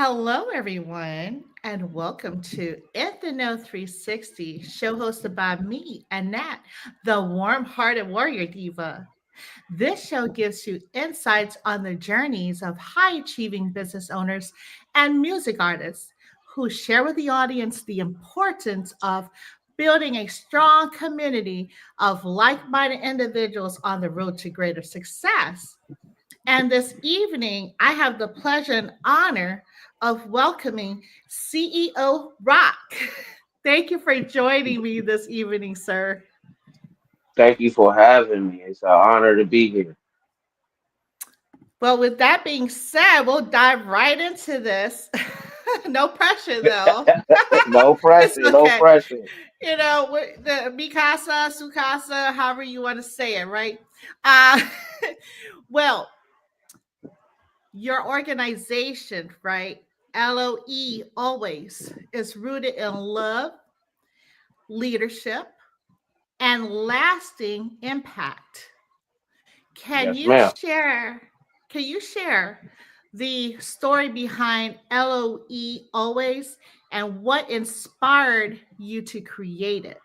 Hello, everyone, and welcome to In the Know 360, show hosted by me, Annette, the warm hearted warrior diva. This show gives you insights on the journeys of high achieving business owners and music artists who share with the audience the importance of building a strong community of like minded individuals on the road to greater success. And this evening, I have the pleasure and honor of welcoming CEO ROC. Thank you for joining me this evening, sir. Thank you for having me. It's an honor to be here. Well, with that being said, we'll dive right into this. No pressure, though. No It's pressure, no okay. pressure. The Mikasa, Sukasa, however you want to say it, right? Uh, well, your organization, right? LOE Always is rooted in love, leadership, and lasting impact. Can Yes, you ma'am. share can you share the story behind LOE Always and what inspired you to create it?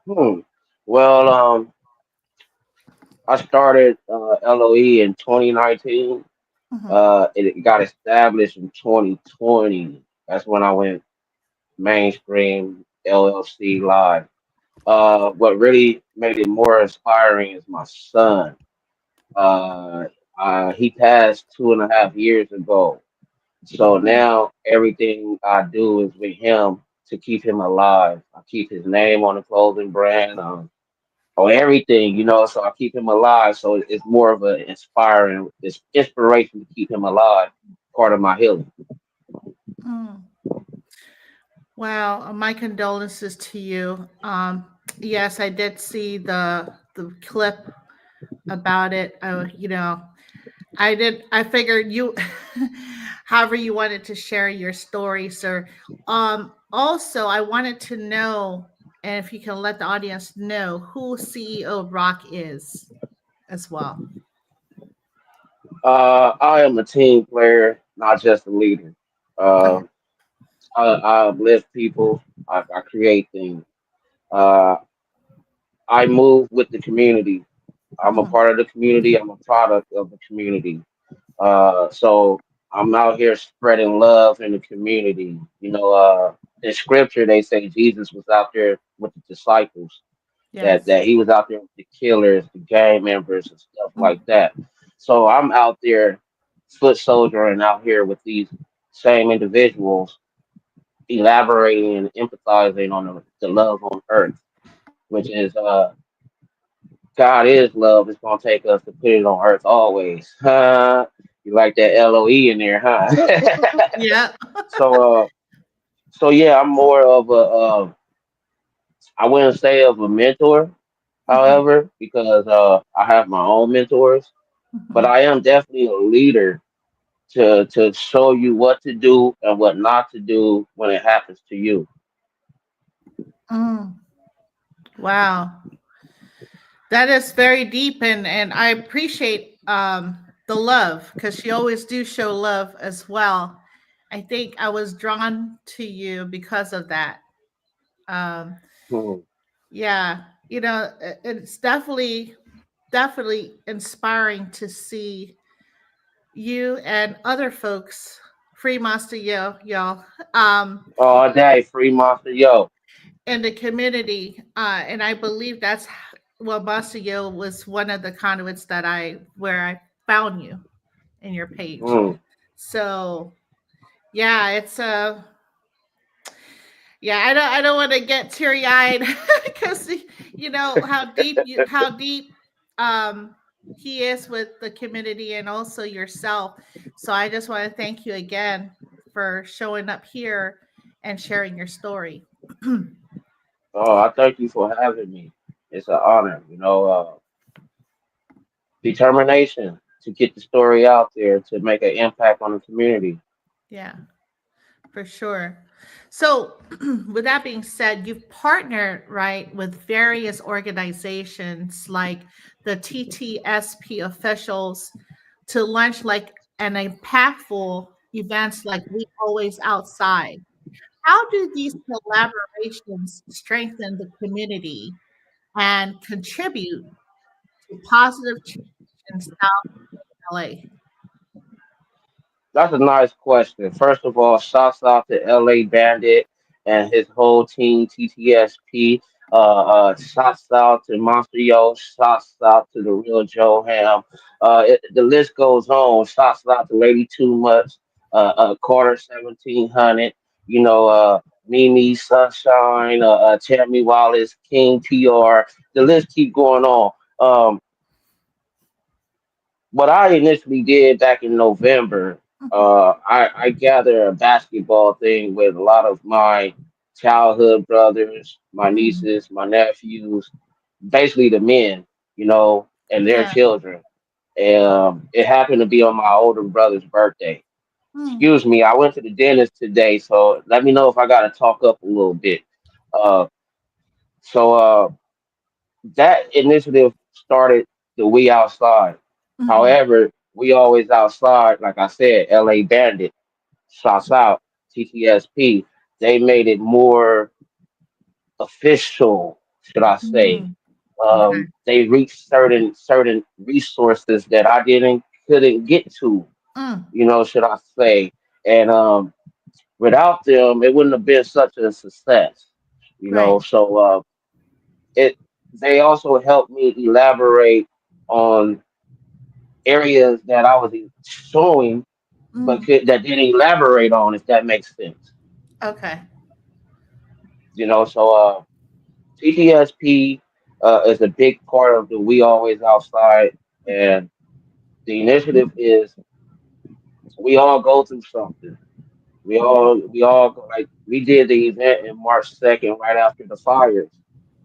Hmm. Well, I started LOE in 2019. Mhm. It got established in 2020. That's when I went mainstream LLC live. What really made it more inspiring is my son. Uh, he passed 2.5 years ago. So Mhm. now everything I do is with him to keep him alive. I keep his name on the clothing brand, on everything, so I keep him alive. So it's more of an it's inspiration to keep him alive, part of my healing. Mm. Wow, my condolences to you. Yes, I did see the clip about it. I figured you, however you wanted to share your story, sir. Also, I wanted to know, and if you can let the audience know who CEO Rock is as well. I am a team player, not just a leader. Uh, Okay. I uplift people. I create things. Uh, I move with the community. I'm a Mhm. part of the community. I'm a product of the community. So I'm out here spreading love in the community. In scripture they say Jesus was out there with the disciples, Yes. that he was out there with the killers, the gang members, and stuff Mm. like that. So I'm out there, foot soldiering out here with these same individuals, elaborating and empathizing on the love on earth, which is God is love. It's gonna take us to put it on earth always. Huh? You like that LOE in there, huh? Yeah. so so yeah, I'm more of I wouldn't say of a mentor, Mhm. however, because I have my own mentors, but Mhm. I am definitely a leader to show you what to do and what not to do when it happens to you. Mm. Wow. That is very deep, and I appreciate the love because you always do show love as well. I think I was drawn to you because of that. Um, Hmm. yeah, it's definitely inspiring to see you and other folks, Free Master Yo, y'all, All day, free monster, yo. in the community. And I believe well, Master Yo was one of the conduits where I found you in your page. Hmm. So yeah, I don't want to get teary eyed because you know how deep um he is with the community and also yourself. So I just want to thank you again for showing up here and sharing your story. Oh, I thank you for having me. It's an honor. Determination to get the story out there to make an impact on the community. Yeah, for sure. So, with that being said, you've partnered, right, with various organizations like the TTSP Officials to launch like and impactful events like We Always Outside. How do these collaborations strengthen the community and contribute to positive change in South LA? That's a nice question. First of all, shouts out to LA Bandit and his whole team, TTSP. Shouts out to Monster Yo. Shouts out to the real Joe Ham. The list goes on. Shouts out to Lady Too Much, Carter 1700. You know, Mimi Sunshine, Tammy Wallace, King TR. The list keep going on. What I initially did back in November, Mhm, I gathered a basketball thing with a lot of my childhood brothers, my mhm. nieces, my nephews, basically the men, and their Yeah. children. It happened to be on my older brother's birthday. Mm, Excuse me, I went to the dentist today, so let me know if I got to talk up a little bit. Uh, so that initiative started the We Outside. mhm. However, We Always Outside, like I said, LA Bandit, shouts out, TTSP, they made it more official, should I say. Mm, okay. They reached certain resources that I didn't couldn't get to, Mm, should I say. And without them, it wouldn't have been such a success, right. So it they also helped me elaborate on areas that I was showing, but Mm, that didn't elaborate on, if that makes sense. okay. So PTSP is a big part of the We Always Outside, and the initiative is we all go through something. We all like we did the event in March 2nd, right after the fires.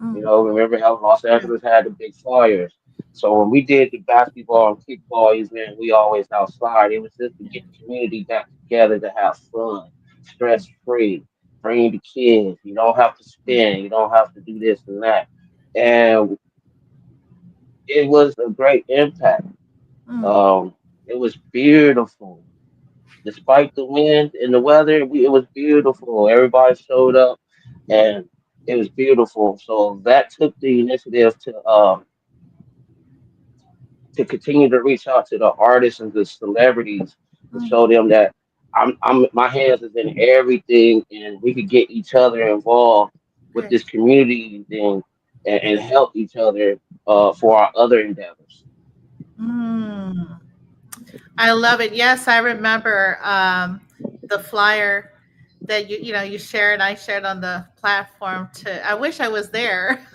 Mm, Remember how Los yeah. Angeles had the big fires. So when we did the basketball and kickball event, we always outside. It was just to get the community back together to have fun, stress free, bring the kids. You don't have to spend. You don't have to do this and that. And it was a great impact. Mm, Um, it was beautiful. Despite the wind and the weather, it was beautiful. Everybody showed up, and it was beautiful. So that took the initiative to continue to reach out to the artists and the celebrities to mm, show them that my hands is in everything, and we could get each other involved with okay. this community thing, and help each other for our other endeavors. Mm. I love it. Yes, I remember the flyer that you shared. I shared on the platform too. I wish I was there,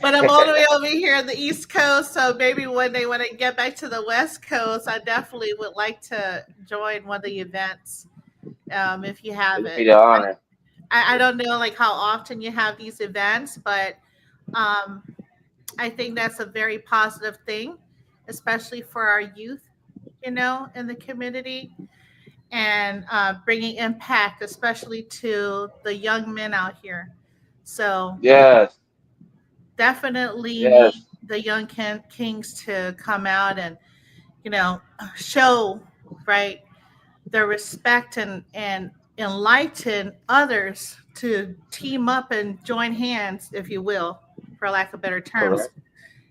but I'm all the way over here on the East Coast. So maybe one day when I get back to the West Coast, I definitely would like to join one of the events if you have It'd be it. the honor. I don't know like how often you have these events, but um, I think that's a very positive thing, especially for our youth, in the community and bringing impact, especially to the young men out here. So Yes, definitely need yes, the young kings to come out and show right their respect and enlighten others to team up and join hands, if you will, for lack of better terms, correct.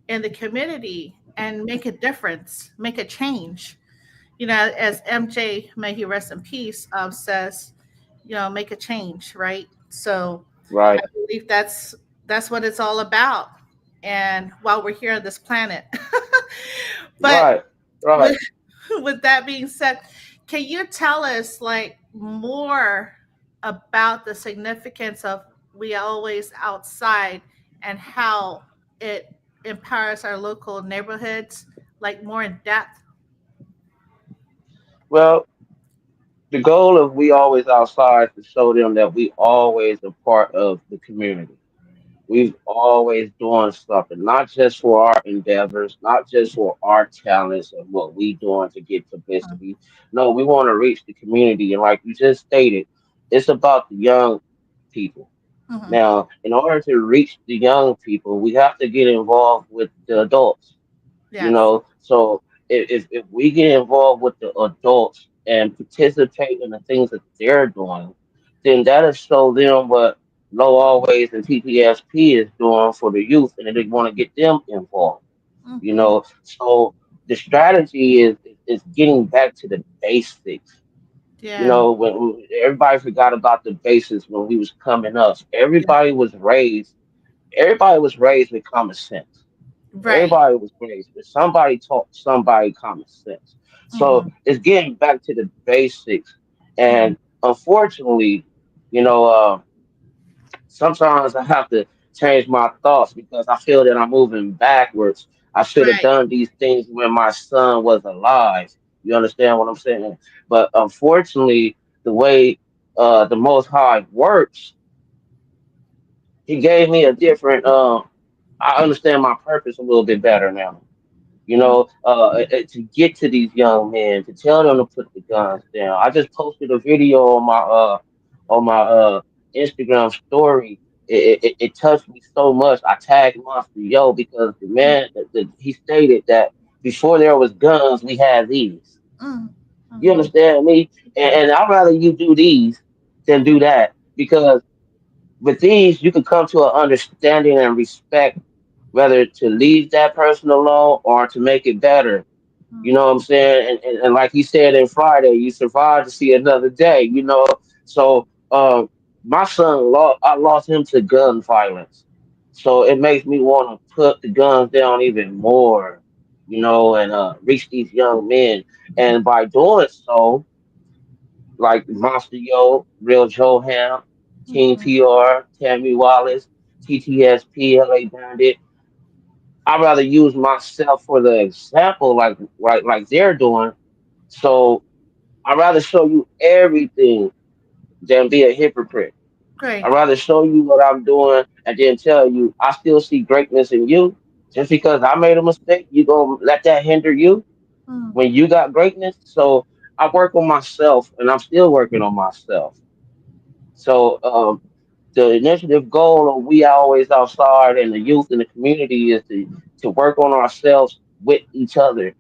in the community and make a difference, make a change. As MJ, may he rest in peace, says, make a change, right? So I Right, believe that's what it's all about. And while we're here on this planet, but right, right. with with that being said, can you tell us like more about the significance of We Always Outside and how it empowers our local neighborhoods, like more in depth? Well, the goal of We Always Outside is to show them that we always a part of the community. We've always doing something, not just for our endeavors, not just for our talents and what we doing to get publicity. No, we want to reach the community, and like you just stated, it's about the young people. Mm-hmm. Now, in order to reach the young people, we have to get involved with the adults. Yes. So if we get involved with the adults and participate in the things that they're doing, then that'll show them what Low Always and TTSP is doing for the youth, and then they want to get them involved. You Mm-hmm. know, so the strategy is getting back to the basics. You Yeah. know, when everybody forgot about the basics when we was coming up. Yeah. Everybody was raised with common sense. Right. Everybody was raised with somebody taught somebody common sense. So Mm-hmm. it's getting back to the basics. Mm-hmm. And unfortunately, you know, sometimes I have to change my thoughts because I feel that I'm moving backwards. I should have Right. done these things when my son was alive. You understand what I'm saying? But unfortunately, the way the Most High works, He gave me a different. I understand my purpose a little bit better now. You know, to get to these young men, to tell them to put the guns down. I just posted a video on my Instagram story. It touched me so much. I tagged Monster Yo because the man he stated that before there was guns, we had these. Mm-hmm. You Mm-hmm. understand me? Yeah. And I'd rather you do these than do that because with these you can come to an understanding and respect whether to leave that person alone or to make it better. You know what I'm saying? And like he said in Friday, you survived to see another day. You know, so my son lost. I lost him to gun violence, so it makes me want to put the guns down even more. You know, and reach these young men, and by doing so, like Monster Yo, Real Joe Ham, King Mm-hmm. PR, Tammy Wallace, TTSP, LA Bandit. I'd rather use myself for the example, like they're doing. So I'd rather show you everything than be a hypocrite. I'd Great. rather show you what I'm doing and then tell you I still see greatness in you. Just because I made a mistake, you gonna let that hinder you Mm. when you got greatness? So I work on myself, and I'm still working on myself. So the initiative goal of We Always Outside and the youth in the community is to work on ourselves with each other,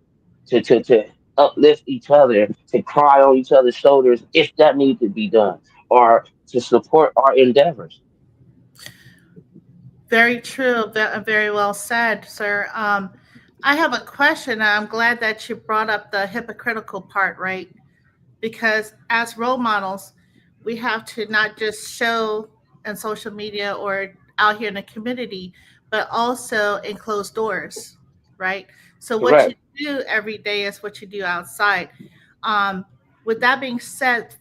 to uplift each other, to cry on each other's shoulders if that needs to be done, or to support our endeavors. Very true. Very well said, sir. I have a question. I'm glad that you brought up the hypocritical part, right? Because as role models, we have to not just show in social media or out here in the community, but also in closed doors, right? So what you Correct. do every day is what you do outside. Um, with that being said,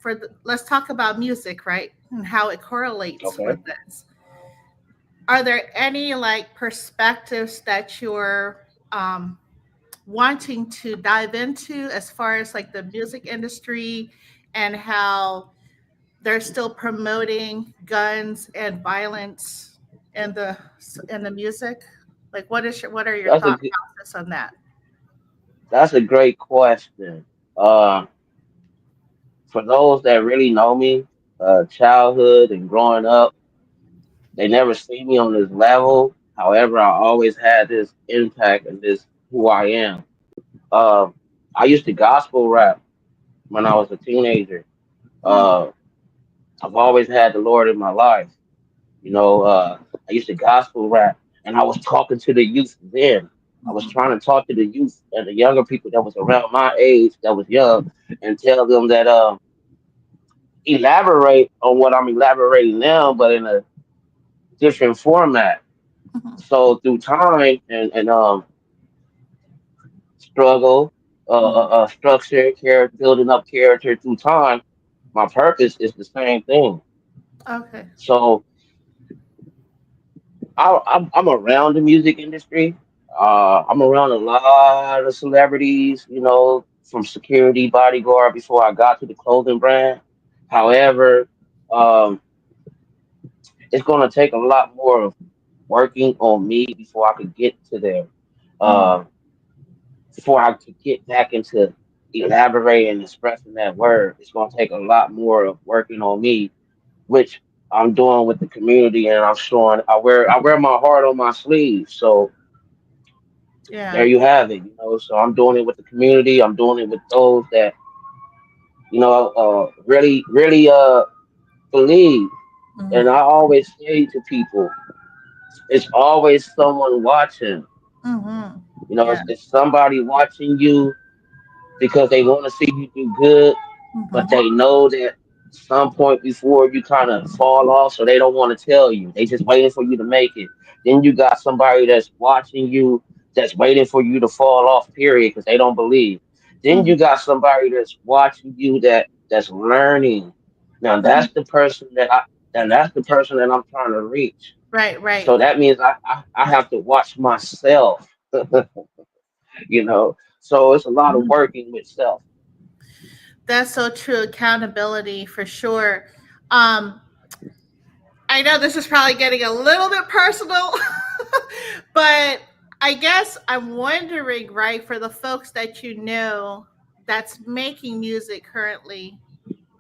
let's talk about music, right, and how it correlates Okay. with this. Are there any like perspectives that you're wanting to dive into as far as like the music industry and how they're still promoting guns and violence in the music? Like what are your That's a thought g- process on that? that's a great question. Uh, for those that really know me, childhood and growing up, they never see me on this level. However, I always had this impact and this who I am. Um, I used to gospel rap when I was a teenager. Mm, Uh, I've always had the Lord in my life. You know, I used to gospel rap, and I was talking to the youth then. I was mhm, trying to talk to the youth and the younger people that was around my age, that was young, and tell them that elaborate on what I'm elaborating now, but in a different format. mhm, So through time and struggle, mhm. structure, character, building up character through time, my purpose is the same thing. Okay. So I'm around the music industry. I'm around a lot of celebrities, you know, from security, bodyguard before I got to the clothing brand. However, um, it's going to take a lot more of working on me before I could get to there. Mm, Uh, Before I could get back into elaborating and expressing that word, it's going to take a lot more of working on me, which I'm doing with the community, and I'm showing. I wear my heart on my sleeve. So There Yeah. you have it. So I'm doing it with the community. I'm doing it with those that really really believe. And I Mhm. always say to people, it's always someone watching. Mhm. It's, Yeah. it's somebody watching you because they want to see you do good, but Mhm. they know that some point before you kind of fall off, so they don't want to tell you. They just waiting for you to make it. Then you got somebody that's watching you, that's waiting for you to fall off. Period, because they don't believe. Then Mhm. you got somebody that's watching you that's learning. Now Mhm. that's the person that I'm trying to reach. Right, right. So that means I have to watch myself. So it's a lot of Mhm. working with self. That's so true. Accountability for sure. Um, I know this is probably getting a little bit personal, but I guess I'm wondering, right, for the folks that you know that's making music currently,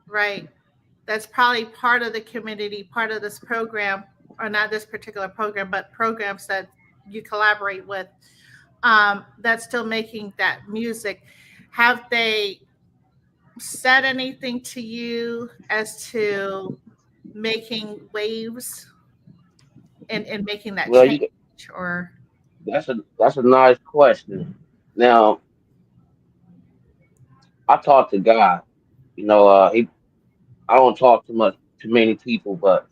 right? That's probably part of the community, part of this program, or not this particular program, but programs that you collaborate with, that's still making that music. Have they said anything to you as to making waves and making that Well, change? Or that's a nice question. Now, I talk to God. I don't talk too much to many people, but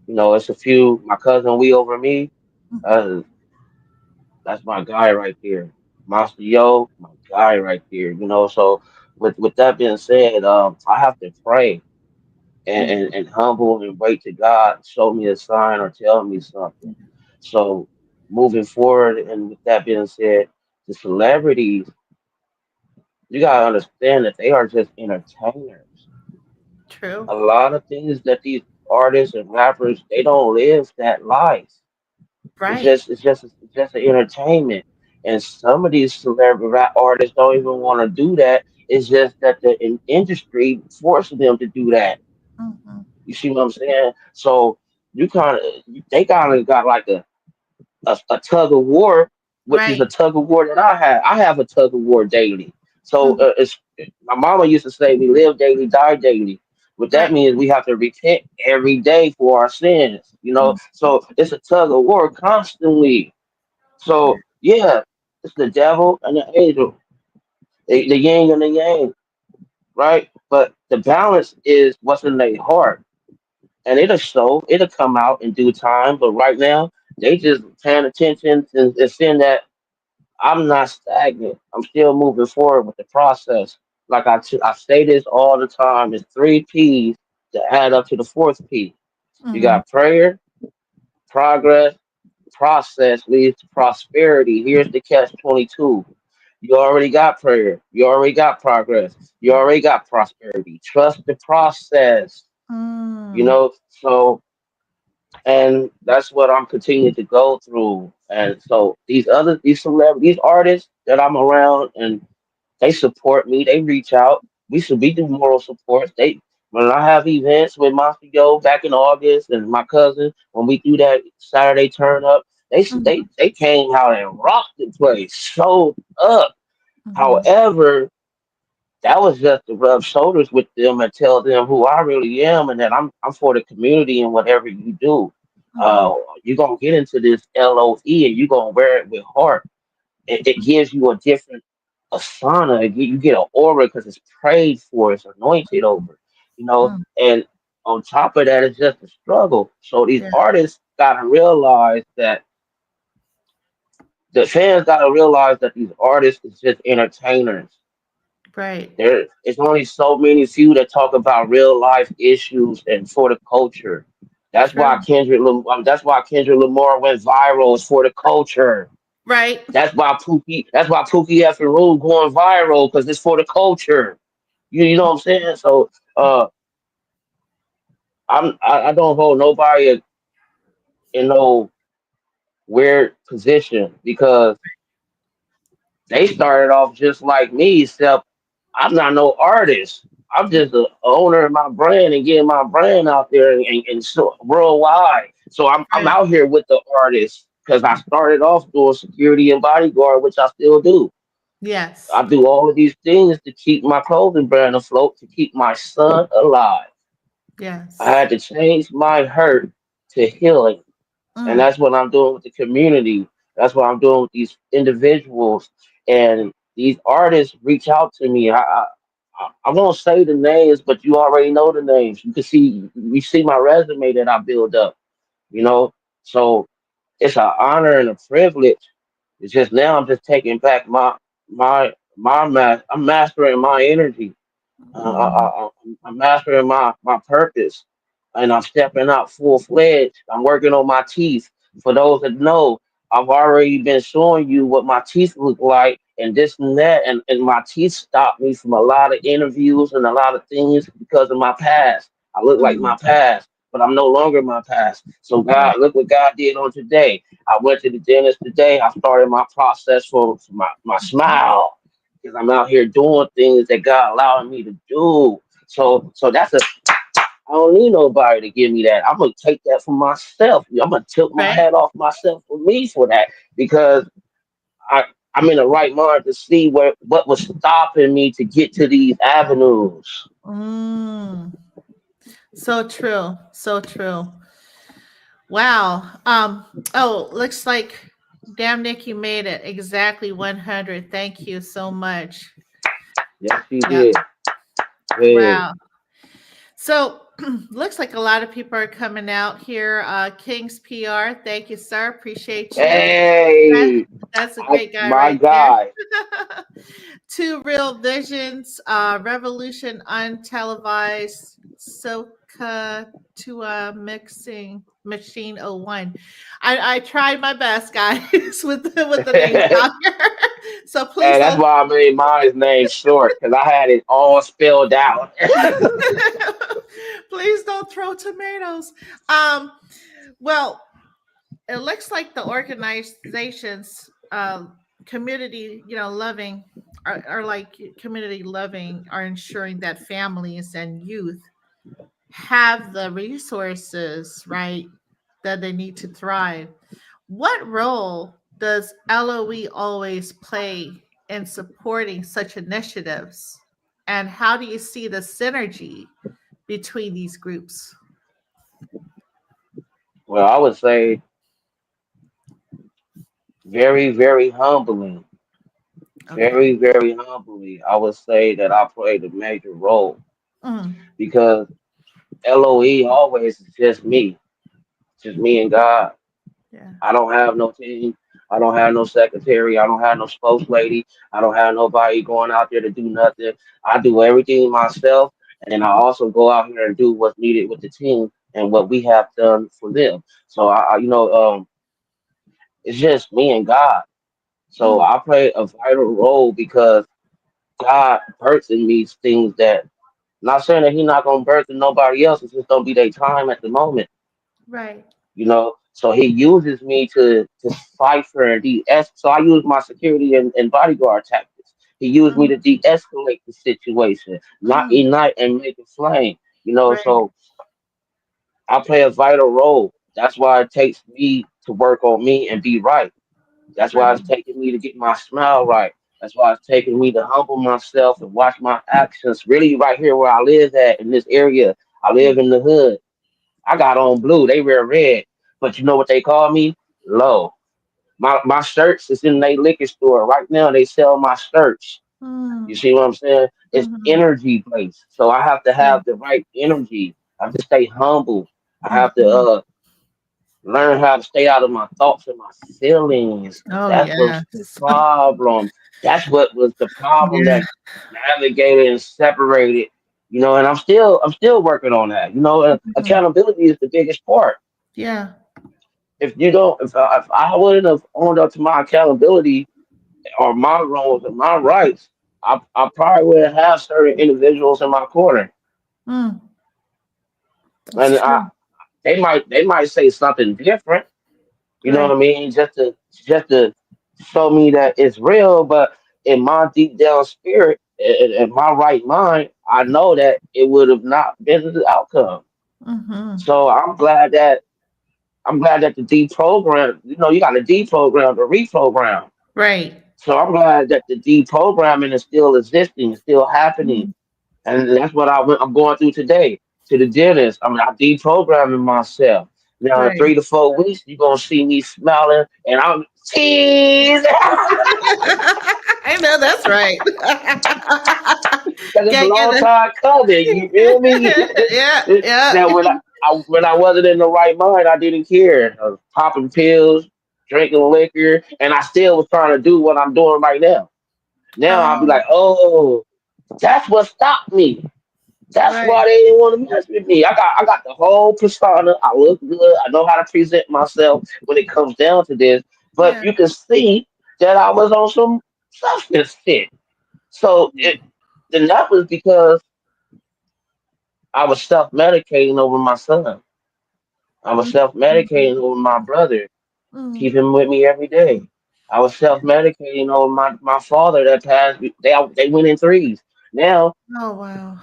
it's a few. My cousin, we over me. Mhm. Uh, that's my guy right there. Master Yo, my guy right there. So with that being said, I have to pray and, Mhm. and, and humble and wait to God show me a sign or tell me something. So moving forward, and with that being said, the celebrities, you gotta understand that they are just entertainers. True. A lot of things that these artists and rappers, they don't live that life. It's Right. just it's just it's just an entertainment. And some of these celebrity rap artists don't even want to do that. It's just that the industry forces them to do that. Mhm. You see what I'm saying? So you kind of they kind of got like a tug of war, which is a Right. tug of war that I have. I have a tug of war daily. So Mhm. it's my mama used to say, "We live daily, die daily." What that Right. means, we have to repent every day for our sins. Mhm. So it's a tug of war constantly. Yeah. So yeah, it's the devil and the angel, the yin and the yang, right? But the balance is what's in their heart, and it'll come out in due time. But right now, they just paying attention and seeing that I'm not stagnant. I'm still moving forward with the process. Like I say this all the time. It's three P's to add up to the fourth P. You Mhm. got prayer, progress, process leads to prosperity. Here's the catch 22. You already got prayer. You already got progress. You already got prosperity. Trust the process. Mm. So and that's what I'm continuing to go through. And so these celebrities, these artists that I'm around, and they support me. They reach out. We do moral support. They When I have events with Monster Yo back in August and my cousin, when we do that Saturday turn up, Mhm. they came out and rocked the place, showed up. Mhm. However, that was just to rub shoulders with them and tell them who I really am and that I'm for the community and whatever you do. Mhm. You're gonna get into this LOE and you're gonna wear it with heart. It gives you a different asana. You get an aura because it's prayed for, it's anointed over, Mhm. and on top of that, it's just a struggle. So these Yeah. artists gotta realize that the fans gotta realize that these artists is just entertainers. Right. There is only so many few that talk about real life issues and for the culture. True. That's why Kendrick Lamar went viral. It's for the culture. Right. That's why Pookie F and Rue going viral because it's for the culture. You know what I'm saying? So I don't hold nobody in no weird position because they started off just like me, except I'm not no artist. I'm just a owner of my brand and getting my brand out there and so worldwide. So I'm Right. out here with the artists. because I started off doing security and bodyguard, which I still do. Yes. I do all of these things to keep my clothing brand afloat, to keep my son alive. I Yes. had to change my hurt to healing. And Mm, that's what I'm doing with the community. That's what I'm doing with these individuals. And these artists reach out to me. I won't say the names, but you already know the names. You see my resume that I build up, you know? So it's an honor and a privilege. It's just now I'm just taking back I'm mastering my energy. mm, I'm mastering my purpose, and I'm stepping out full fledged. I'm working on my teeth. For those that know, I've already been showing you what my teeth look like, and this and that, and my teeth stopped me from a lot of interviews and a lot of things because of my past. I look like my mm. past, but I'm no longer my past. So Right. God, look what God did on today. I went to the dentist today. I started my process for my smile because I'm out here doing things that God allowing me to do. So I don't need nobody to give me that. I'm gonna take that for myself. I'm gonna tilt my Right. hat off myself for me for that because I I'm in the right mind to see what was stopping me to get to these avenues. Mm. So true. So true. Wow. Oh, looks like damn Nick, you made it. Exactly 100. Thank you so much. Yes, he Yep. did. Hey, Wow. So looks like a lot of people are coming out here. King's PR, thank you, sir. Appreciate you. That, hey, that's a great guy my right there. guy. Two Real Visions, Revolution Untelevised, Soka to a Mixing Machine '01. I tried my best, guys, with the names And out here. So please that's don't why I made my name short because I had it all spelled out. please don't throw tomatoes. Um, well, it looks like the organizations community loving are like community loving are ensuring that families and youth have the resources right that they need to thrive. What role does LOE always play in supporting such initiatives, and how do you see the synergy between these groups? Well, I would say very, very humbling. Okay. Very humbly, I would say that I played a major role Mm, because LOE always is just me and God. yeah. I don't have no team. I don't have no secretary. I don't have no spokes lady. I don't have nobody going out there to do nothing. I do everything myself, and then I also go out here and do what's needed with the team and what we have done for them. So it's just me and God. So Mm, I play a vital role because God births in me things that. Not saying that He's not gonna birth in nobody else. It's just don't be their time at the moment, right. So He uses me to cipher and de-escalate. So I use my security and bodyguard tactics. He used me Mm, to de-escalate the situation, not mm, ignite and make it flame. right. So I play a vital role. That's why it takes me to work on me and be right. That's why Right. it's taking me to get my smile right. That's why it's taking me to humble myself and watch my actions. Really, right here where I live at in this area, I live in the hood. I got on blue. They wear red, but you know what they call me? Low. My shirts is in their liquor store right now. They sell my shirts. You Mm, see what I'm saying? It's mhm. energy based, so I have to Yeah. have the right energy. I have to stay humble. I have to Mhm. learn how to stay out of my thoughts and my feelings. Oh, That's what's the yes. problem. That's what was the problem Yeah. that navigated and separated. And I'm still working on that. Mhm. Accountability is the biggest part. Yeah. If I wouldn't have owned up to my accountability or my roles and my rights, I probably wouldn't have certain individuals in my corner. Mm, that's And true. they might say something different. You know what Right. I mean? Just to show me that it's real, but in my deep down spirit, in my right mind, I know that it would have not been the outcome. Mhm. So I'm glad that I'm glad that the deprogram, you got to deprogram to reprogram. Right. So I'm glad that the deprogramming is still existing, still happening. Mhm. And that's what I'm going through today to the dentist. I mean, I'm deprogramming myself. Now, in Right. 3 to 4 weeks, you're going to see me smiling and I'm cheese. I know that's right. Because it's a Get long it. time coming. You feel me? Yeah, yeah. Now, when I wasn't in the right mind, I didn't care. I was popping pills, drinking liquor, and I still was trying to do what I'm doing right now. Now I'll be Oh, like, oh, that's what stopped me. That's right. why they didn't want to mess with me. I got the whole persona. I look good. I know how to present myself when it comes down to this. But Yeah. you can see that I was on some substance shit. So and that was because I was self medicating over my son. I was self medicating over my brother, Mm. keeping him with me every day. I was self medicating over my father that passed. They went in threes. Now Oh, wow.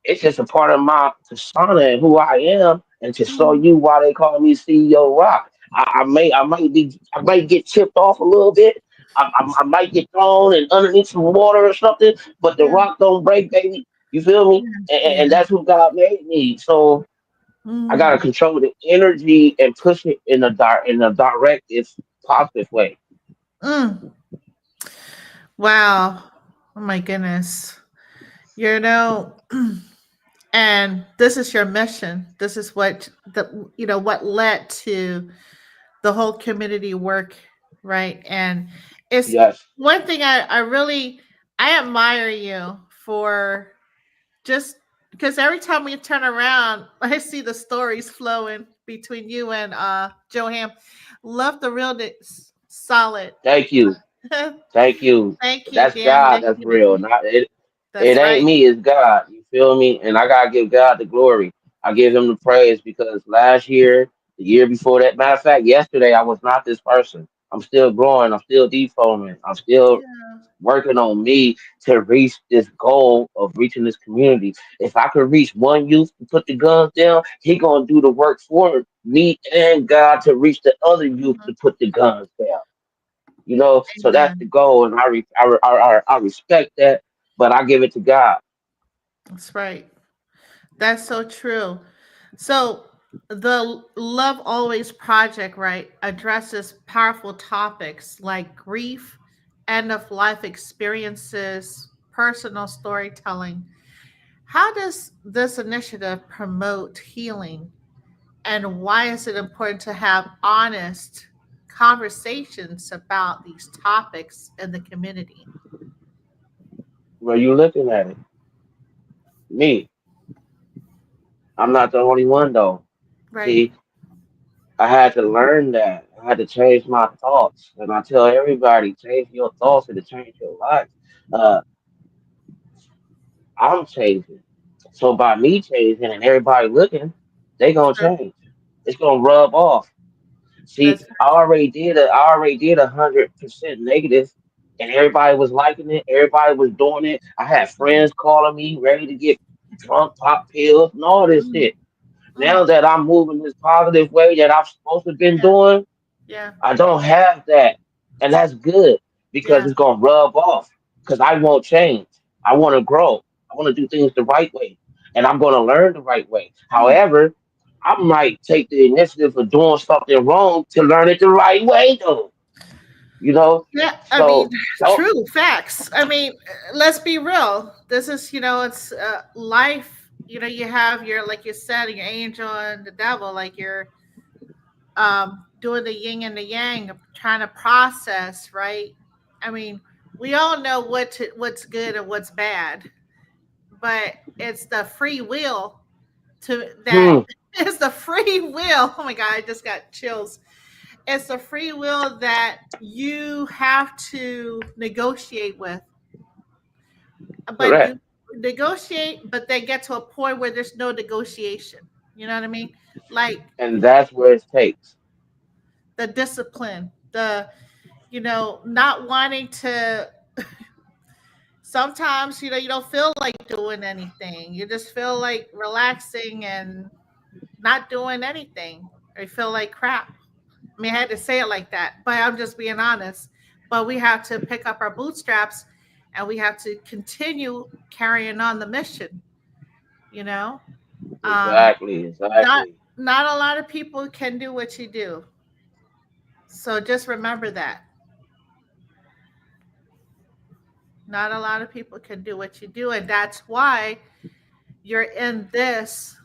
it's just a part of my persona and who I am, and to show Mm. you why they call me CEO Rock. I might get chipped off a little bit. I might get thrown and underneath some water or something, but the Yeah, rock don't break, baby. You feel me? yeah, And yeah. that's who God made me. So I gotta Mm. control the energy and push it in a directive, positive way. Mm. Wow. Oh my goodness. You know, and this is your mission. This is what led to the whole community work, right? And it's Yes. one thing I really I admire you for, just because every time we turn around, I see the stories flowing between you and Johan. Love the realness, solid. Thank you. Thank you. Thank you, That's damn God. That's real. dignity. Not it. It That's ain't right. me. It's God. You feel me? And I gotta give God the glory. I give Him the praise because last year, the year before that, matter of fact, yesterday I was not this person. I'm still growing. I'm still deforming. I'm still Yeah. working on me to reach this goal of reaching this community. If I could reach one youth to put the guns down, He gonna do the work for me and God to reach the other youth Mhm. to put the guns down. So that's the Amen. goal, and I respect that, but I give it to God. That's right. That's so true. So the Love Always project, right, addresses powerful topics like grief, end of life experiences, personal storytelling. How does this initiative promote healing, and why is it important to have honest conversations about these topics in the community? Where you looking at it? Me, I'm not the only one though. Right. See, I had to learn that. I had to change my thoughts, and I tell everybody, change your thoughts and to change your life. Uh, I'm changing, so by me changing and everybody looking, they gonna Sure. change. It's gonna rub off. See, That's I already did 100% negative, and everybody was liking it. Everybody was doing it. I had friends calling me, ready to get drunk, pop pills, and all this mm, shit. mm, Now that I'm moving this positive way that I'm supposed to have been yeah, doing, yeah, I don't have that, and that's good because yeah. it's gonna rub off. Because I won't change. I want to grow. I want to do things the right way, and I'm gonna learn the right way. Mm. However, I might take the initiative of doing something wrong to learn it the right way, though. You know. Yeah, I mean, So, so true facts. I mean, let's be real. This is, it's life. You have your, like you said, your angel and the devil. Like you're doing the yin and the yang, of trying to process, right? I mean, we all know what's good and what's bad, but it's the free will to that. hmm, It's the free will. Oh my god, I just got chills. It's the free will that you have to negotiate with, but correct, you negotiate, but they get to a point where there's no negotiation. You know what I mean? Like and that's where it takes. the discipline, the not wanting to. Sometimes you don't feel like doing anything. You just feel like relaxing and not doing anything. I feel like crap. I mean, I had to say it like that, but I'm just being honest. But we have to pick up our bootstraps and we have to continue carrying on the mission, you know? Um, Exactly, not exactly. not a lot of people can do what you do. So just remember that. Not a lot of people can do what you do. And that's why you're in this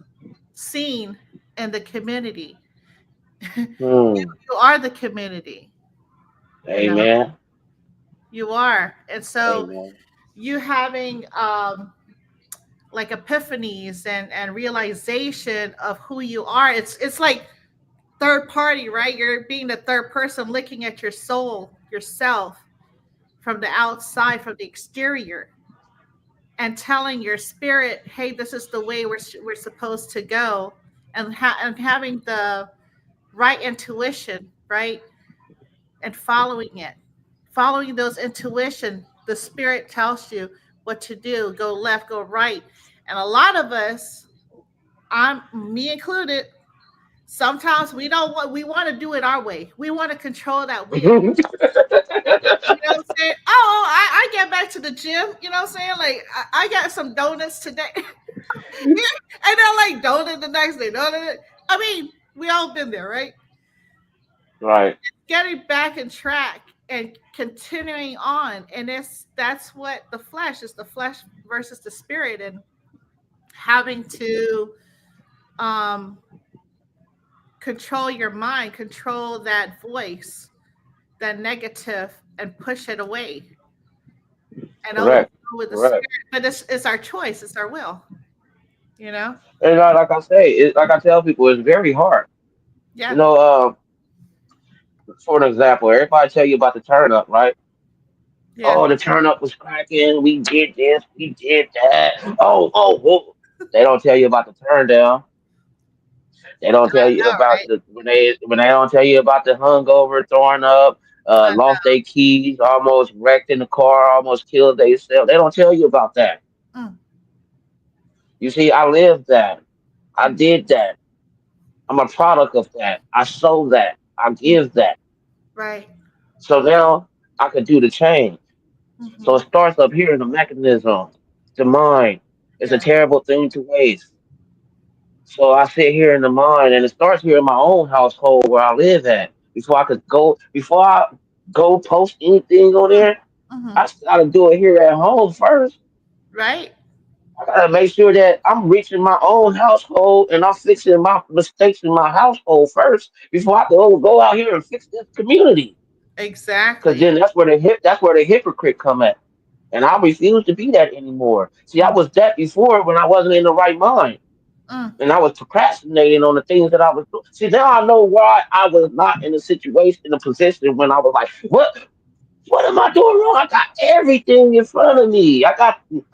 scene in the community. you, Hmm. you are the community, you know, Amen. you are. And so Amen. you having like epiphanies and realization of who you are. It's like third party, right? You're being the third person looking at your soul, yourself from the outside, from the exterior, and telling your spirit, "Hey, this is the way we're supposed to go," and having the right intuition, right, and following it, following those intuition. The spirit tells you what to do: go left, go right, and a lot of us, I'm me included. Sometimes we want to do it our way. We want to control that wheel. You know what I'm saying? Oh, I get back to the gym. You know what I'm saying? Like I got some donuts today. And then like donut the next day. Donut. I mean, we all been there, right? Right. Getting back in track and continuing on, and that's what the flesh is. The flesh versus the spirit, and having to um, control your mind, control that voice, that negative, and push it away, and always Correct. go with the Correct. spirit. But it's our choice. It's our will. You know? And like I say, like I tell people, it's very hard. You Yeah. know, for an example, everybody tell you about the turn up, right? Yeah. Oh, the turn up was cracking. We did this. We did that. Oh. They don't tell you about the turn down. They don't tell you All about right. when they don't tell you about the hungover, throwing up, I lost their keys, almost wrecked in the car, almost killed themselves. They don't tell you about that. know. You see, I lived that. I Mm, did that. I'm a product of that. I sow that. I mm, give that. right. So now I could do the change. So Hmm. it starts up here in the mechanism, the mind. It's a Yeah. terrible thing to waste. So I sit here in the mind, and it starts here in my own household where I live at. Before I go post anything on Mm, there, hmm. I gotta do it here at home first. Right. I gotta make sure that I'm reaching my own household and I'm fixing my mistakes in my household first before I can go out here and fix this community. Because Exactly. then that's where the hypocrite come at. And I refuse to be that anymore. See, I Mm, was that before when I wasn't in the right mind. mm, And I was procrastinating on the things that I was doing. See, now I know why I was not in a situation, in a position when I was like, what am I doing wrong? I got everything in front of me. I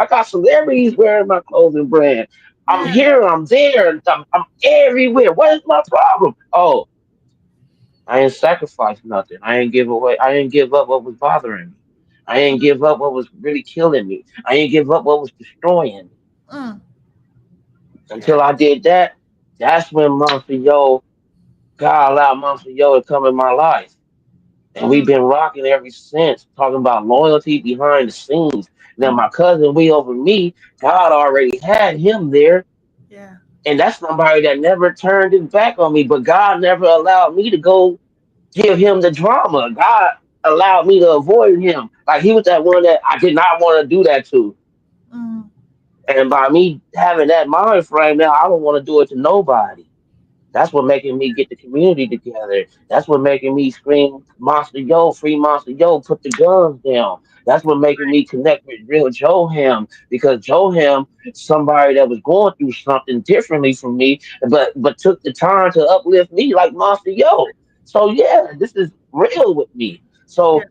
got celebrities wearing my clothing brand. I'm yeah. here, I'm there, I'm everywhere. What is my problem? Oh, I ain't sacrificed nothing. I ain't give up what was bothering me. I ain't Mm, give up what was really killing me. I ain't give up what was destroying me. mm, yeah. Until I did that, that's when Monster Yo, God allowed Monster Yo to come in my life. And we've Mm, been rocking ever since, talking about loyalty behind the scenes. Now, mm, my cousin, way over me, God already had him there. yeah. And that's somebody that never turned his back on me. But God never allowed me to go give him the drama. God allowed me to avoid him. Like he was that one that I did not want to do that to. Mm, And by me having that mind frame now, I don't want to do it to nobody. That's what making me get the community together. That's what making me scream Monster Yo, free Monster Yo, put the guns down. That's what making me connect with real Joe Ham because Joe Ham, somebody that was going through something differently from me, but took the time to uplift me like Monster Yo. So yeah, this is real with me. yeah. So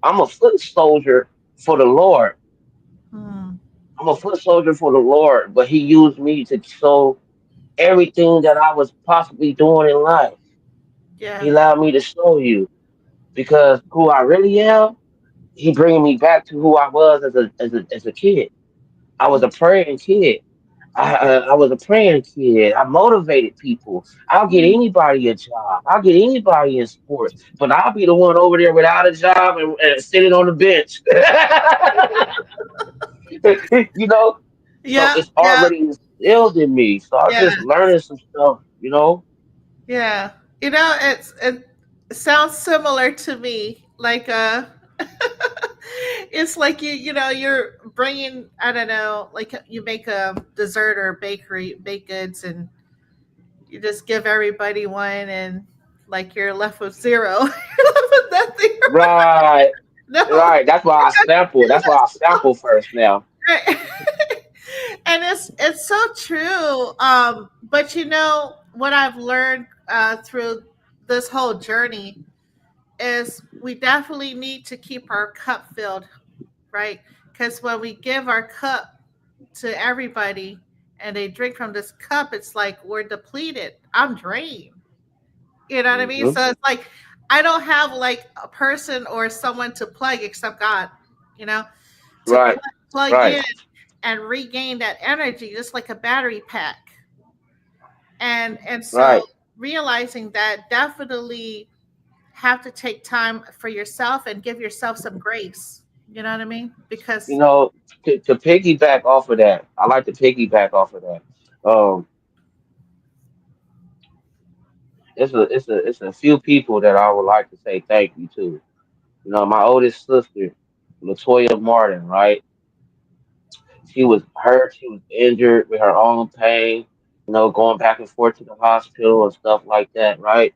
I'm a foot soldier for the Lord. Mm, I'm a foot soldier for the Lord, but He used me to show everything that I was possibly doing in life. He yeah. allowed me to show you because who I really am, he bringing me back to who I was as a kid. I was Mm, a praying kid. I was a praying kid. I motivated people. I'll get Mm. anybody a job. I'll get anybody in sports. But I'll be the one over there without a job and sitting on the bench. you know? So Yeah, it's yeah, already instilled in me. So I'm yeah, just learning some stuff. yeah. It sounds similar to me. Like it's like you're bringing, I don't know, like you make a dessert or bakery baked goods, and you just give everybody one, and like you're left with zero. You're left with nothing. Right, No, right. That's why I sample. That's why I sample first now. right. And it's so true. But what I've learned through this whole journey is we definitely need to keep our cup filled, right? Because when we give our cup to everybody and they drink from this cup, it's like we're depleted. I'm drained. You know what I mean? Hmm. So it's like I don't have like a person or someone to plug except God, you know, to Right, plug right. in and regain that energy, just like a battery pack. And so Right. realizing that, definitely have to take time for yourself and give yourself some grace. You know what I mean? You Because know, to piggyback off of that, I like to piggyback off of that. Um, it's a few people that I would like to say thank you to. My oldest sister, Latoya Martin, right? She was hurt, she was injured with her own pain, going back and forth to the hospital and stuff like that, right?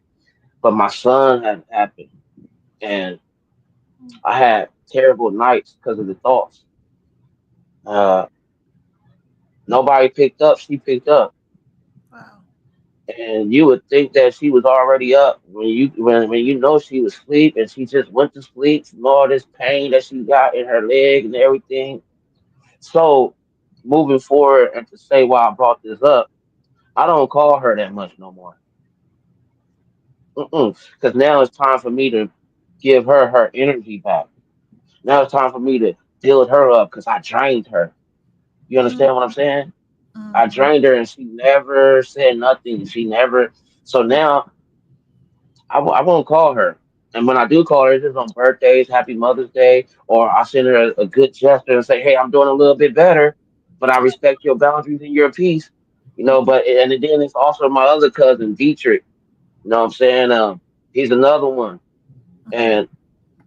But my son had happened, and I had terrible nights because of the thoughts. Uh, Nobody picked up, she picked up. wow. And you would think that she was already up when you know she was asleep and she just went to sleep from all this pain that she got in her leg and everything. So moving forward and to say why I brought this up, I don't call her that much no more. Because now it's time for me to give her energy back. Now it's time for me to build her up because I drained her. You Mm, understand what I'm saying? I mhm, drained her and she never said nothing. She never. So now I won't call her. And when I do call her, it's just on birthdays, Happy Mother's Day, or I send her a good gesture and say, "Hey, I'm doing a little bit better, but I respect your boundaries and your peace." mhm, But then it's also my other cousin, Dietrich. You know what I'm saying? He's another one. mhm, And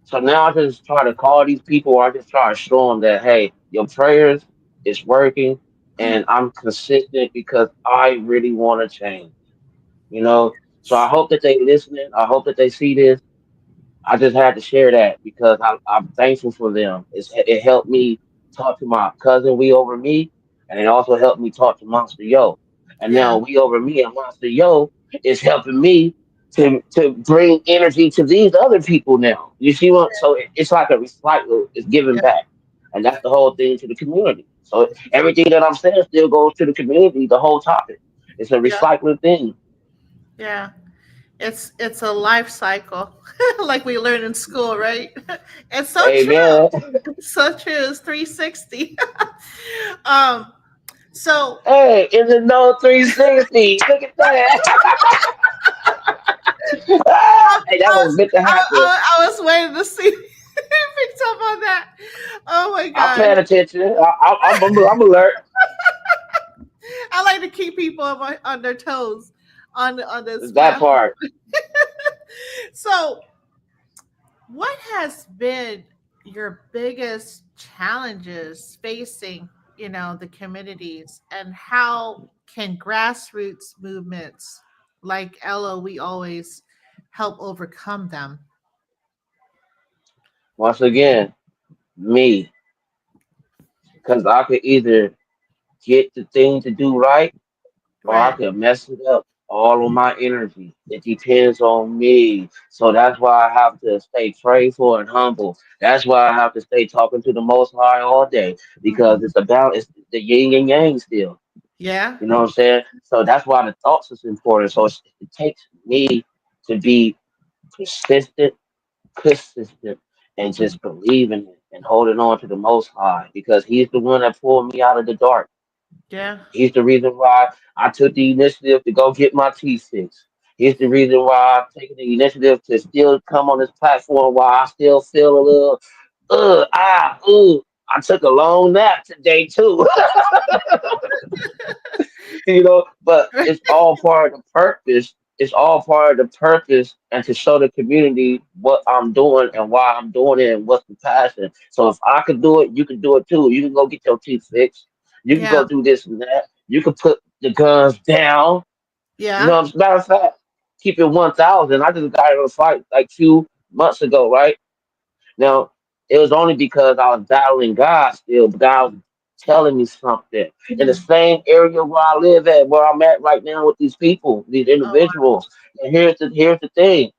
so now I just try to call these people, or I just try to show them that, hey, your prayers is working, mhm. and I'm consistent because I really want to change. You know, so I hope that they listening. I hope that they see this. I just had to share that because I'm thankful for them. It helped me talk to my cousin We Over Me, and it also helped me talk to Monster Yo. And Yeah, now We Over Me and Monster Yo is helping me to bring energy to these other people now. You see what? So it's like a recycle. It's giving yeah, back, and that's the whole thing to the community. So everything that I'm saying still goes to the community. The whole topic. It's a yeah, recycling thing. yeah. It's a life cycle, like we learned in school, right? It's so true. Amen. It's so true. It's 360. um. So Hey, it's a no 360. Look at that. Hey, that I was was meant to happen. I was waiting to see if you picked up on that. Oh my I'm gosh. paying attention. I'm alert. I like to keep people on their toes on this That platform. part. So, what has been your biggest challenges facing, the communities, and how can grassroots movements like LOE Always help overcome them? Once again, me. Because I could either get the thing to do right or I Right. could mess it up all of my energy. It depends on me. So that's why I have to stay prayerful and humble. That's why I have to stay talking to the Most High all day because Mhm. it's the yin and yang still. Yeah. You know what I'm saying? So that's why the thoughts is important. So it takes me to be persistent, consistent, and Mhm. just believing it and holding on to the Most High because He's the one that pulled me out of the dark. Yeah. He's the reason why I took the initiative to go get my T6. He's the reason why I've taken the initiative to still come on this platform while I still feel a little, ooh. I took a long nap today too. But it's all part of the purpose. It's all part of the purpose and to show the community what I'm doing and why I'm doing it and what's the passion. So if I could do it, you can do it too. You can go get your teeth fixed. You can Yeah. go do this and that. You can put the guns down. Yeah. As a matter of fact, keep it 1,000. I just got in a fight like 2 months ago, right? Now, it was only because I was battling God still, but God was telling me something. In the Mm. same area where I live at, where I'm at right now with these people, these Oh, individuals. And here's the thing.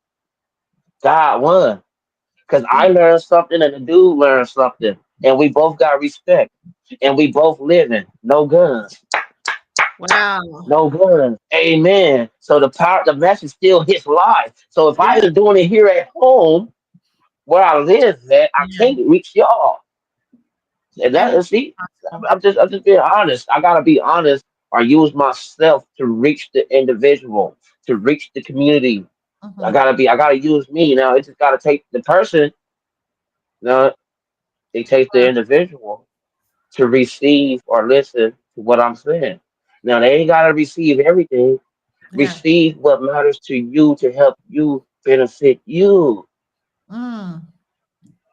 God won. Because wow. I learned something and the dude learned something. And we both got respect. And we both living. No guns. Wow. No guns. Amen. So the message still hits live. So if I Yeah. ain't doing it here at home where I live at, I Yeah. can't reach y'all. And that Anything see, possible. I'm just being honest. I gotta be honest or use myself to reach the individual, to reach the community. Hmm. I gotta use me. Now it just gotta take the person, now it takes the individual to receive or listen to what I'm saying. Now they ain't gotta receive everything. Yeah. Receive what matters to you to help you benefit you. Mm.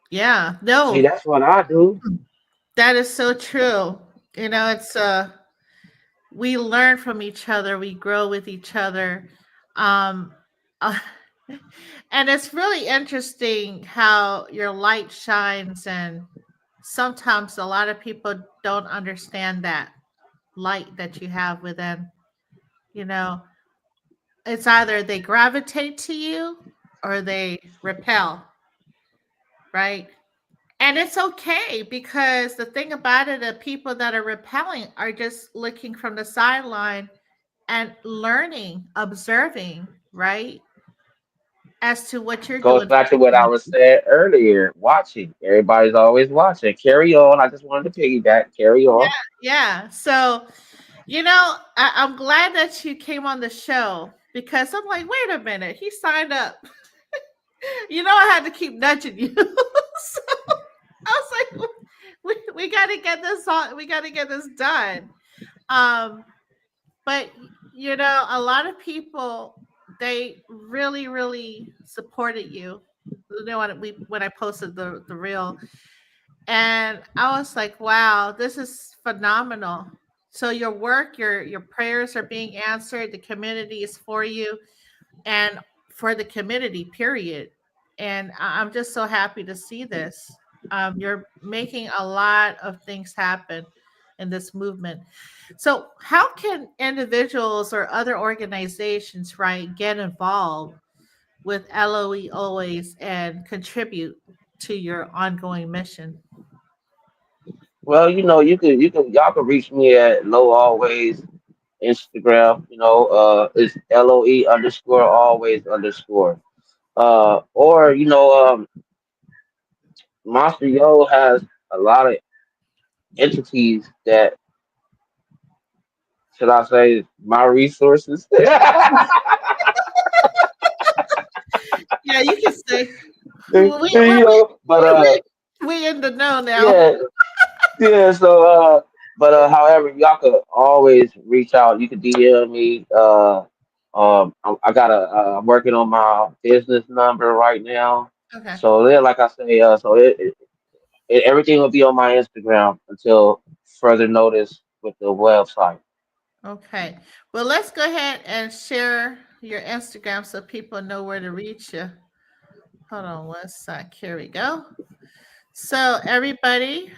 Yeah. See, No, that's what I do. that is so true. It's we learn from each other, we grow with each other. Um uh, and it's really interesting how your light shines, and sometimes a lot of people don't understand that light that you have within. You know, it's either they gravitate to you or they repel, right? And it's okay, because the thing about it, the people that are repelling are just looking from the sideline and learning, observing, right? As to what you're Goes doing for back to the what I was community. saying earlier. Watching. Everybody's always watching. Carry on. I just wanted to piggyback. Carry on. Yeah. So, I'm glad that you came on the show, because I'm like, wait a minute, he signed up. I had to keep nudging you. So I was like, we got to get this on. We got to get this done. Um, but a lot of people, they really, really supported you. When I posted the reel, and I was like, wow, this is phenomenal. So your work, your prayers are being answered. The community is for you and for the community, period. And I'm just so happy to see this. You're making a lot of things happen in this movement. So, how can individuals or other organizations, right, get involved with LOE Always and contribute to your ongoing mission? Well, y'all can reach me at low always Instagram. It's LOE underscore always underscore. Or Monster Yo has a lot of entities that, should I say, my resources. Yeah, you can say But we in the know now. yeah, yeah. So however, y'all could always reach out. You could DM me. I got I'm working on my business number right now. Okay. So yeah, like I say, everything will be on my Instagram until further notice with the website. Okay. Well, let's go ahead and share your Instagram so people know where to reach you. Hold on one sec. Here we go. So, everybody,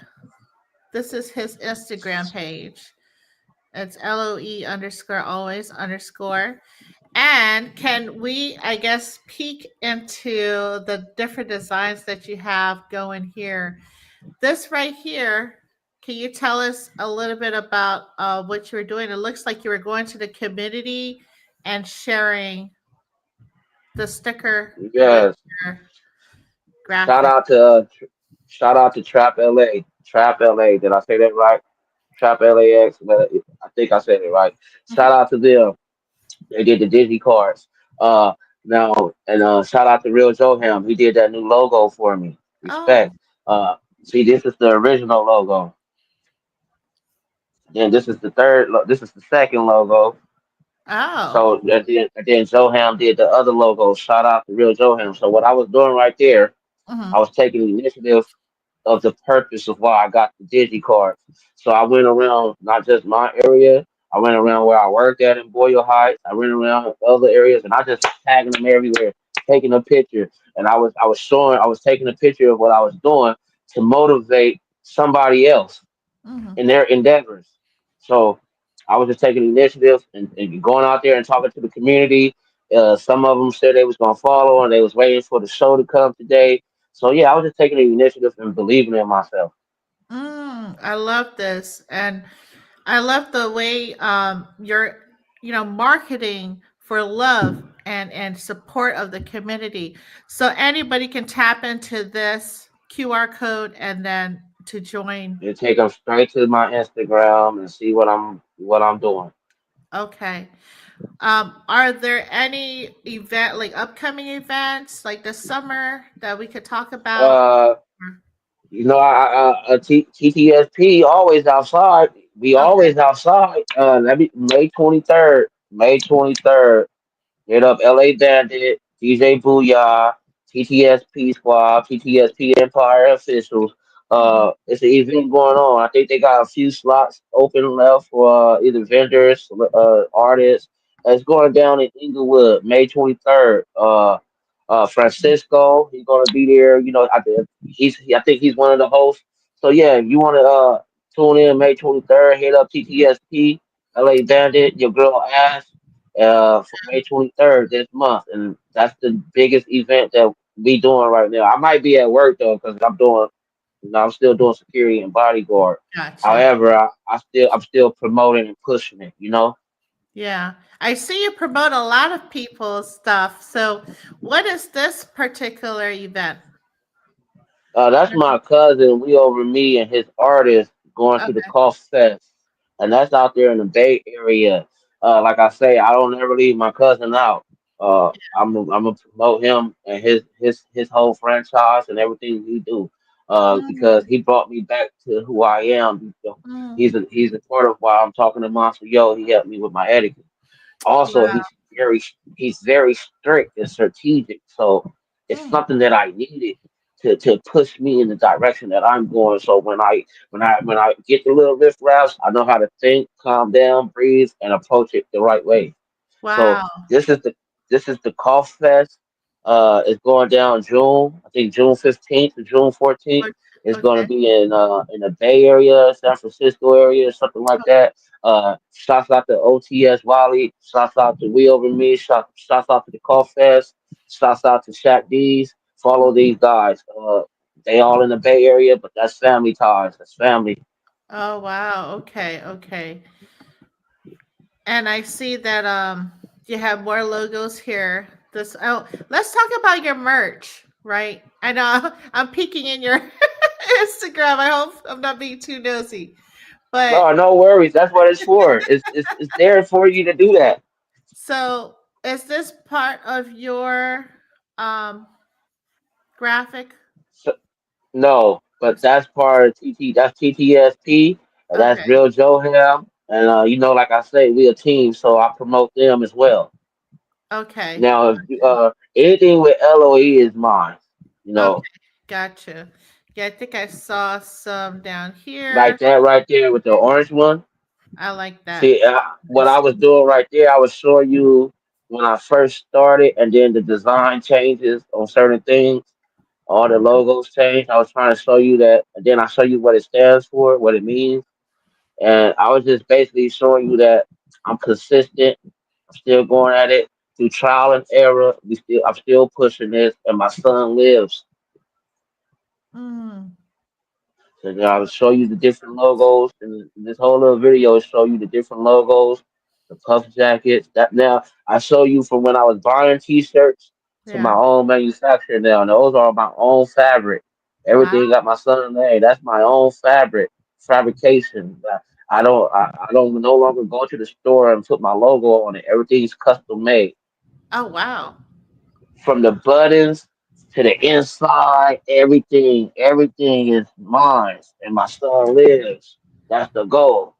this is his Instagram page. It's LOE underscore always underscore. And can we, I guess, peek into the different designs that you have going here? This right here, can you tell us a little bit about what you were doing? It looks like you were going to the community and sharing the sticker with Yes. your Shout graphic. out to Trap LA. Trap LA. Did I say that right? Trap LAX. But I think I said it right. Mhm. Shout out to them. They did the Digi cards. Uh, now and shout out to Real Joe. He did that new logo for me. Oh, Respect. Uh, see, this is the original logo. Then this is the this is the second logo. oh. So and then Joe did the other logo. Shout out to Real Joe. So what I was doing right there, I Mhm. was taking the initiative of the purpose of why I got the digi cards. So I went around not just my area. I went around where I worked at in Boyle Heights. I went around other areas, and I just tagging them everywhere, taking a picture. And I was taking a picture of what I was doing to motivate somebody else Mhm. in their endeavors. So I was just taking initiative and going out there and talking to the community. Some of them said they was gonna follow and they was waiting for the show to come today. So yeah, I was just taking the initiative and believing in myself. I love this, and I love the way you're, marketing for love and support of the community. So anybody can tap into this QR code and then to join. And take them straight to my Instagram and see what I'm doing. Okay. Are there any like upcoming events like this summer that we could talk about? Uh, TTSP always outside. We Okay. always outside. Let me May 23rd. May 23rd. Hit up LA Bandit, DJ Booyah, TTSP Squad, TTSP Empire Officials. Mhm. It's an event going on. I think they got a few slots open left for either vendors, artists. It's going down in Inglewood, May 23rd. Francisco, he's gonna be there. I think he's one of the hosts. So yeah, if you want to tune in May 23rd, hit up TTSP, LA Bandit, your girl Ash for May 23rd this month, and that's the biggest event that we doing right now. I might be at work though because I'm still doing security and bodyguard. Gotcha. However, I'm still promoting and pushing it. Yeah. I see you promote a lot of people's stuff. So, what is this particular event? That's my cousin. We over me and his artist going to the Okay. Cough Fest, and that's out there in the Bay Area. Like I say, I don't ever leave my cousin out. I'm gonna promote him and his whole franchise and everything he do. Because Mm, he brought me back to who I am. mm. He's a part of why I'm talking to Monster Yo. He helped me with my etiquette. Also, Wow. he's very strict and strategic. So it's Mm. something that I needed to push me in the direction that I'm going. So when I get the little riff raps, I know how to think, calm down, breathe, and approach it the right way. So Wow. this is the Cough Fest. It's going down June, I think June 15th to June 14th. O- It's going to Okay. be in the Bay Area, San Francisco area, something like that. Shouts out to OTS Wally. Shouts out to We Over Me. Shouts out to the Cough Fest. Shouts out to Shaq D's. Follow these guys. They all in the Bay Area, but that's family ties. That's family. Oh, wow. Okay. Okay. And I see that you have more logos here. Let's talk about your merch, right? I know I'm peeking in your Instagram. I hope I'm not being too nosy. But No, no worries. That's what it's for. It's there for you to do that. so is this part of your um graphic? So, no, but that's part of TT. That's TTSP. And that's Okay. Real Joe. And like I say, we a team, so I promote them as well. Okay. Now, if anything with LOE is mine. You Okay. know, Gotcha. Yeah, I think I saw some down here. like that right there with the orange one. I like that. See, what I was doing right there, I was showing you when I first started, and then the design changes on certain things. All the logos changed. I was trying to show you that, and then I show you what it stands for, what it means, and I was just basically showing you that I'm consistent. I'm still going at it through trial and error. I'm still pushing this, and my son lives. Mm. So then I will show you the different logos, and this whole little video will show you the different logos, the puff jackets. That now I show you from when I was buying T-shirts to my Yeah. own manufacturer now. And those are my own fabric. Wow. Everything got my son name. That's my own fabrication. I don't no longer go to the store and put my logo on it. Everything's custom made. Oh, wow. From the buttons to the inside, everything is mine, and my son lives. That's the goal.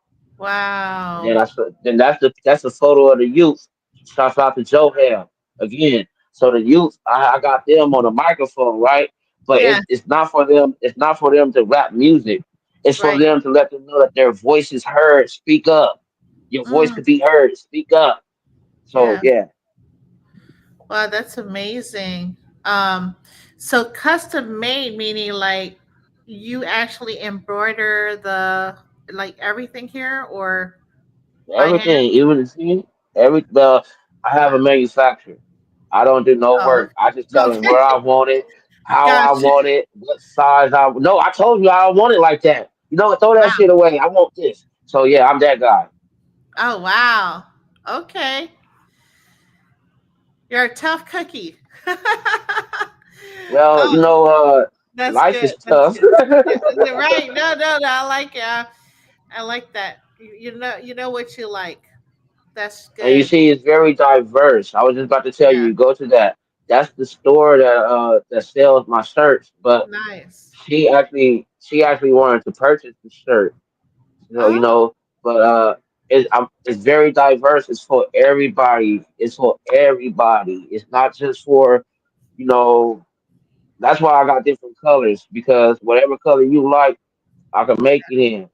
And Wow. then that's the photo of the youth. Shouts out to Johan again. So the youth, I got them on the microphone, right? But Yeah. it's not for them. It's not for them to rap music. It's for Right. them to let them know that their voice is heard. Speak up. Your voice Mm, could be heard. Speak up. So yeah. yeah, Wow, that's amazing. Um, so custom made meaning like you actually embroider the like everything here or by hand? everything, even the see, the I have a manufacturer. I don't do no Oh, work. I just tell them okay. where I want it, how I Gotcha. want it, what size I. No, I told you I don't want it like that. You know, what? Throw that Wow. shit away. I want this. So yeah, I'm that guy. Oh, wow. Okay. You're a tough cookie. Well, Oh, that's life good. is That's tough. good. Yeah, right. No, no, no. I like it. I like that. You know what you like. That's And you good. see, it's very diverse. I was just about to tell you, Yeah. you go to that. That's the store that sells my shirts. But Nice. she actually wanted to purchase the shirt. So Oh, but it's very diverse. It's for everybody. It's for everybody. It's not just for you know. That's why I got different colors because whatever color you like, I can make it in.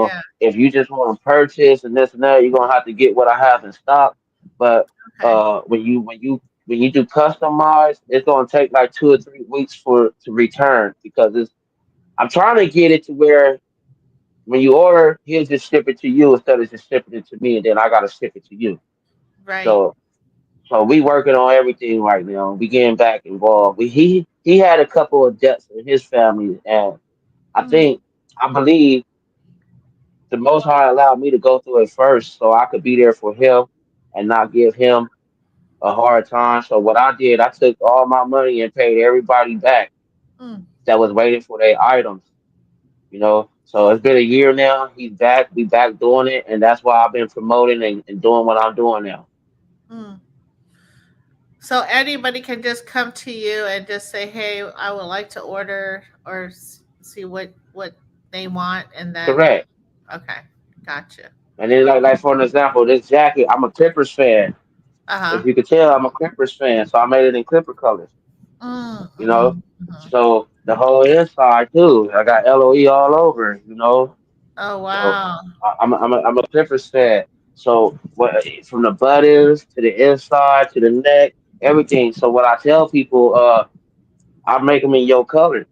yeah. If you just want to purchase and this and that, you're gonna have to get what I have in stock. But Okay. when you do customize, it's gonna take like 2 or 3 weeks for to return because it's. I'm trying to get it to where when you order, he'll just ship it to you instead of just shipping it to me, and then I gotta ship it to you. Right. So, so we working on everything right now. We getting back involved. He had a couple of deaths in his family, and I Mm, think I believe the Most High allowed me to go through it first, so I could be there for him and not give him a hard time. So what I did, I took all my money and paid everybody back mm, that was waiting for their items. So it's been a year now. He's back. We back doing it, and that's why I've been promoting and doing what I'm doing now. mm. So anybody can just come to you and just say, "Hey, I would like to order or see what they want," and then Correct. okay, gotcha. And then like for an example, this jacket, I'm a Clippers fan. Uh huh. If you could tell, I'm a Clippers fan, so I made it in Clipper colors. Mm, You know, mm, mm. so the whole inside too. I got LOE all over. Oh So wow. I'm a Clippers fan. So what from the buttons to the inside to the neck, everything. So what I tell people, I make them in your color.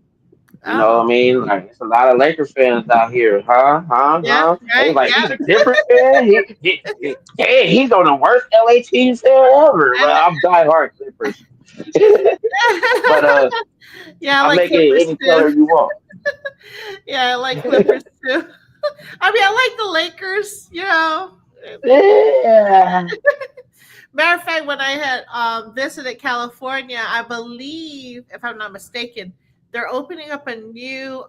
You know what I Oh mean? Like, it's a lot of Lakers fans out here, huh? Huh? yeah. Huh? They Right. like, Yeah. he's a Clippers fan? Hey, he's on the worst LA team fan ever. Well, I'm diehard Clippers. But Yeah, I I like make it Clippers any color too. you want. Yeah, I like Clippers too. I mean, I like the Lakers. Yeah. Matter of fact, when I had visited California, I believe, if I'm not mistaken, they're opening up a new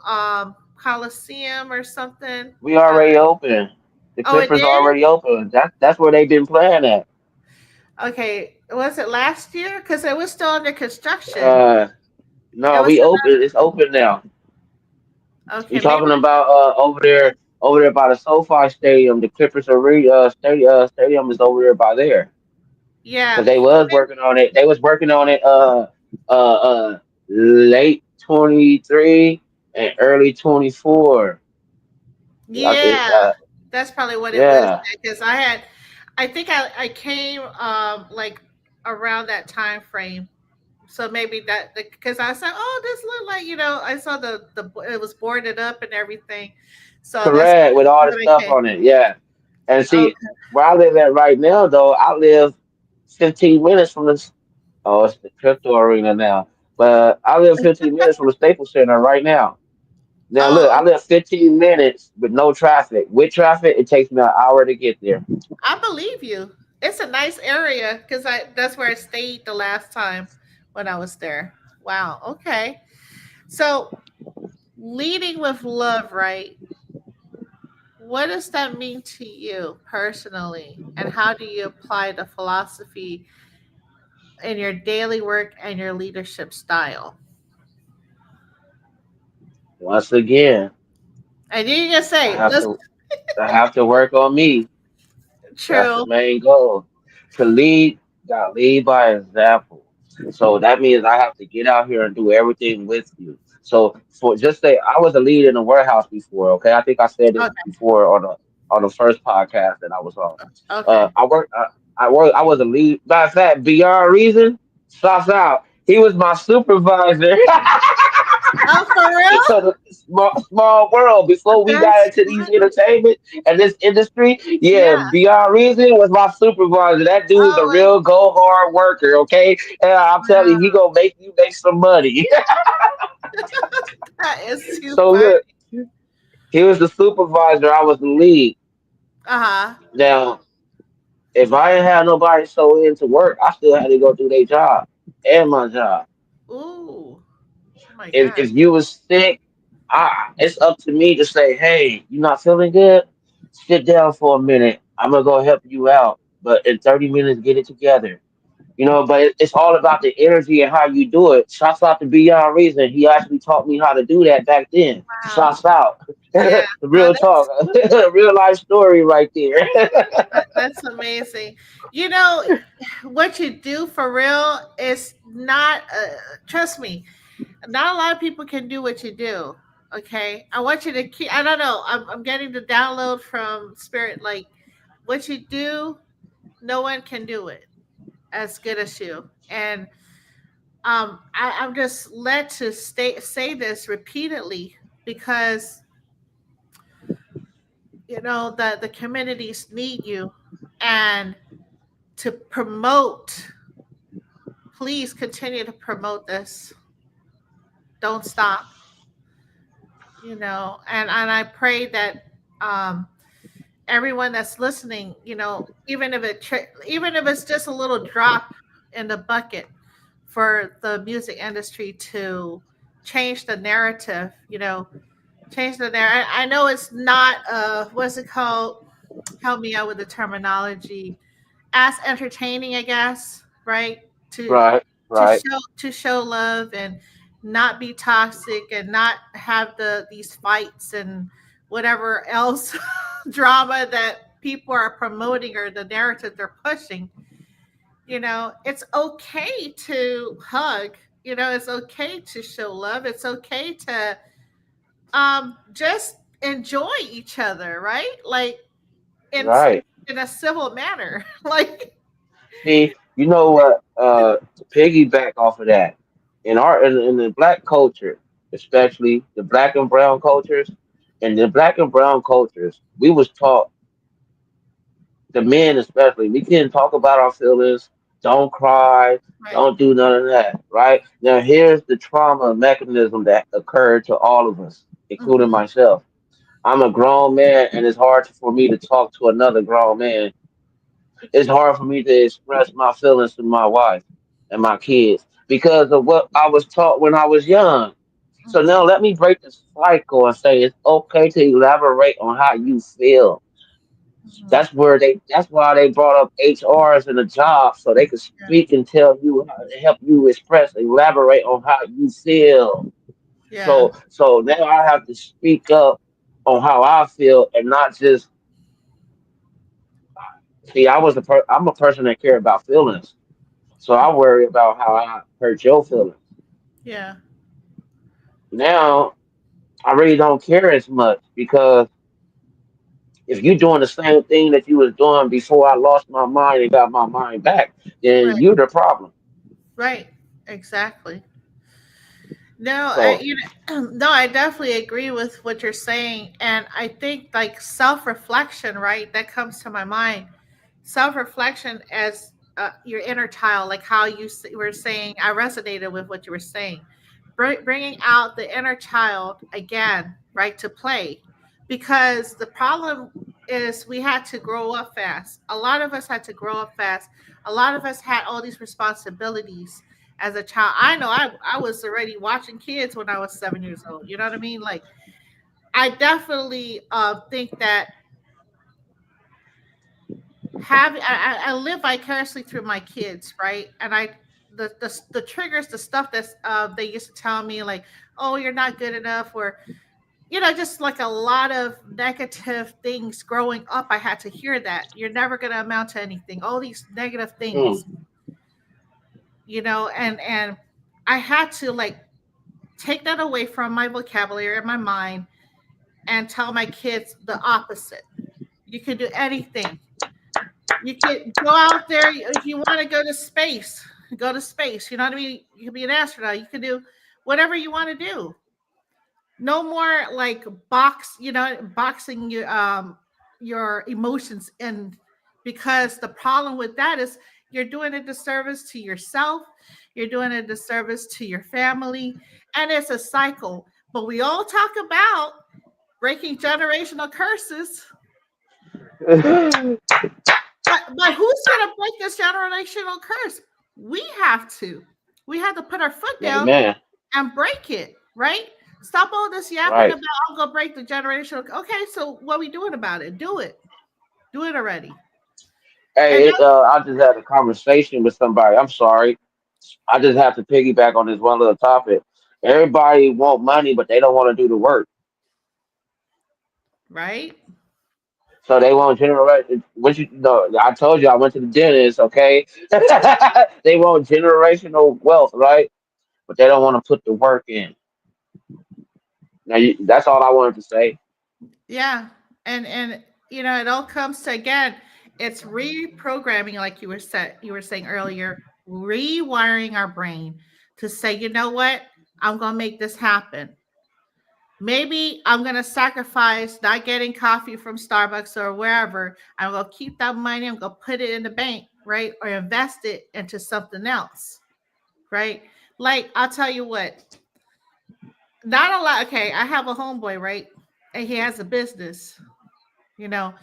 Coliseum or something. We already open. The Oh, it Clippers did? already open. That's where they've been playing at. Okay. Was it last year? Because it was still under construction. Uh, It no, was we open. It's open now. okay. You Maybe. talking about over there by the SoFi Stadium? The Clippers arena stadium is over there by there Yeah. because they was working on it. They was working on it late 23 and early 24. Yeah. That's probably what it was. Yeah, Because I think I came like around that time frame. So maybe that because I said, "Oh, this looked like I saw the it was boarded up and everything." So that's correct. With all the what I stuff came. on it. Yeah, and see Okay. where I live at right now, though, I live 15 minutes from this. Oh, it's the crypto arena now. But I live 15 minutes from the Staples Center right now. Now look, I Oh, live 15 minutes with no traffic. With traffic, it takes me an hour to get there. I believe you. It's a nice area because I that's where I stayed the last time when I was there. Wow. Okay. So leading with love, right? what does that mean to you personally? And how do you apply the philosophy in your daily work and your leadership style? Once again, And you can I say, have let's to I have to work on me. That's the true. main goal. To lead, gotta lead by example. So that means I have to get out here and do everything with you. So for just say I was a lead in a warehouse before, okay? I think I said this Okay. before on the first podcast that I was on. Okay. I was a lead. Matter of fact, beyond reason, shouts out. He was my supervisor. Oh, for So real? the small world before we got That's into these entertainment and this industry, yeah, yeah. Beyond Reason was my supervisor. That dude's a Oh, real go hard worker, okay? And I'm telling you, he wow. gonna make you make some money. That is too So funny. look, he was the supervisor, I was the lead. Uh huh. Now, if I didn't have nobody so into work, I still had to go do their job and my job. Ooh. Oh my If gosh. you was sick, it's up to me to say, hey, you not feeling good? Sit down for a minute. I'm gonna go help you out. But in 30 minutes, get it together. But it's all about the energy and how you do it. Shouts out to Beyond Reason. He actually taught me how to do that back then. Wow. Shouts out. Yeah. No, Real talk. Real life story right there. that's amazing. You know, what you do for real is not, trust me, not a lot of people can do what you do. Okay. I want you to keep, I don't know, I'm getting the download from Spirit. Like, what you do, no one can do it as good as you. And I'm just led to say this repeatedly because, the communities need you. And to promote, please continue to promote this. Don't stop. And I pray that, um, everyone that's listening, even if it's just a little drop in the bucket for the music industry to change the narrative, change the narrative. I know it's not, what's it called? Help me out with the terminology. As entertaining, I guess, right? To Right, to right, show love and not be toxic and not have these fights and whatever else drama that people are promoting or the narrative they're pushing. It's okay to hug. It's okay to show love. It's okay to just enjoy each other, right? Like, in right. in a civil manner. Like, See, you know what? To piggyback off of that, in the black culture, especially the black and brown cultures, and the black and brown cultures, we was taught, the men especially, we couldn't talk about our feelings. Don't cry. right. Don't do none of that. Right now, here's the trauma mechanism that occurred to all of us, including Mhm. myself. I'm a grown man, and it's hard for me to talk to another grown man. It's hard for me to express my feelings to my wife and my kids because of what I was taught when I was young. So Mhm. now let me break the cycle and say it's okay to elaborate on how you feel. Mhm. That's why they brought up HRs in the job so they could Yeah. speak and tell you how to help you express, elaborate on how you feel. Yeah. So now I have to speak up on how I feel and not just see. I'm a person that care about feelings. So I worry about how I hurt your feelings. Yeah. Now I really don't care as much because if you're doing the same thing that you was doing before I lost my mind and got my mind back, then Right. you're the problem. Right. Exactly. No, So no, I definitely agree with what you're saying, and I think, like, self-reflection, right? That comes to my mind. Self-reflection as, your inner child, like how were saying. I resonated with what you were saying. Bringing out the inner child again, right, to play, because the problem is we had to grow up fast. A lot of us had to grow up fast. A lot of us had all these responsibilities as a child. I know I was already watching kids when I was 7 years old. You know what I mean? Like, I definitely think that I live vicariously through my kids, right? And the triggers, the stuff that's they used to tell me like, oh, you're not good enough, or just like a lot of negative things growing up. I had to hear that you're never going to amount to anything. All these negative things, Mm. and I had to like take that away from my vocabulary and my mind and tell my kids the opposite. You can do anything. You can go out there if you want to go to space. Go to space. You know what I mean? You can be an astronaut. You can do whatever you want to do. No more like boxing your emotions in, because the problem with that is you're doing a disservice to yourself, you're doing a disservice to your family, and it's a cycle. But we all talk about breaking generational curses. But who's gonna break this generational curse? We have to. We have to put our foot down Amen. and break it, right? Stop all this yapping Right. about I'm gonna break the generational. Okay, so what are we doing about it? Do it. Do it already. And Hey, that, I just had a conversation with somebody. I'm sorry. I just have to piggyback on this one little topic. Everybody want money, but they don't want to do the work. right? So they want generate. What you know? I told you I went to the dentist. Okay, they want generational wealth, right? But they don't want to put the work in. That's all I wanted to say. Yeah. And it all comes to, again, it's reprogramming, like you were saying earlier, rewiring our brain to say, you know what? I'm gonna make this happen. Maybe I'm gonna sacrifice not getting coffee from Starbucks or wherever. I'm gonna keep that money. I'm gonna put it in the bank, right, or invest it into something else, right? Like I'll tell you what, not a lot. Okay, I have a homeboy, right, and he has a business, you know,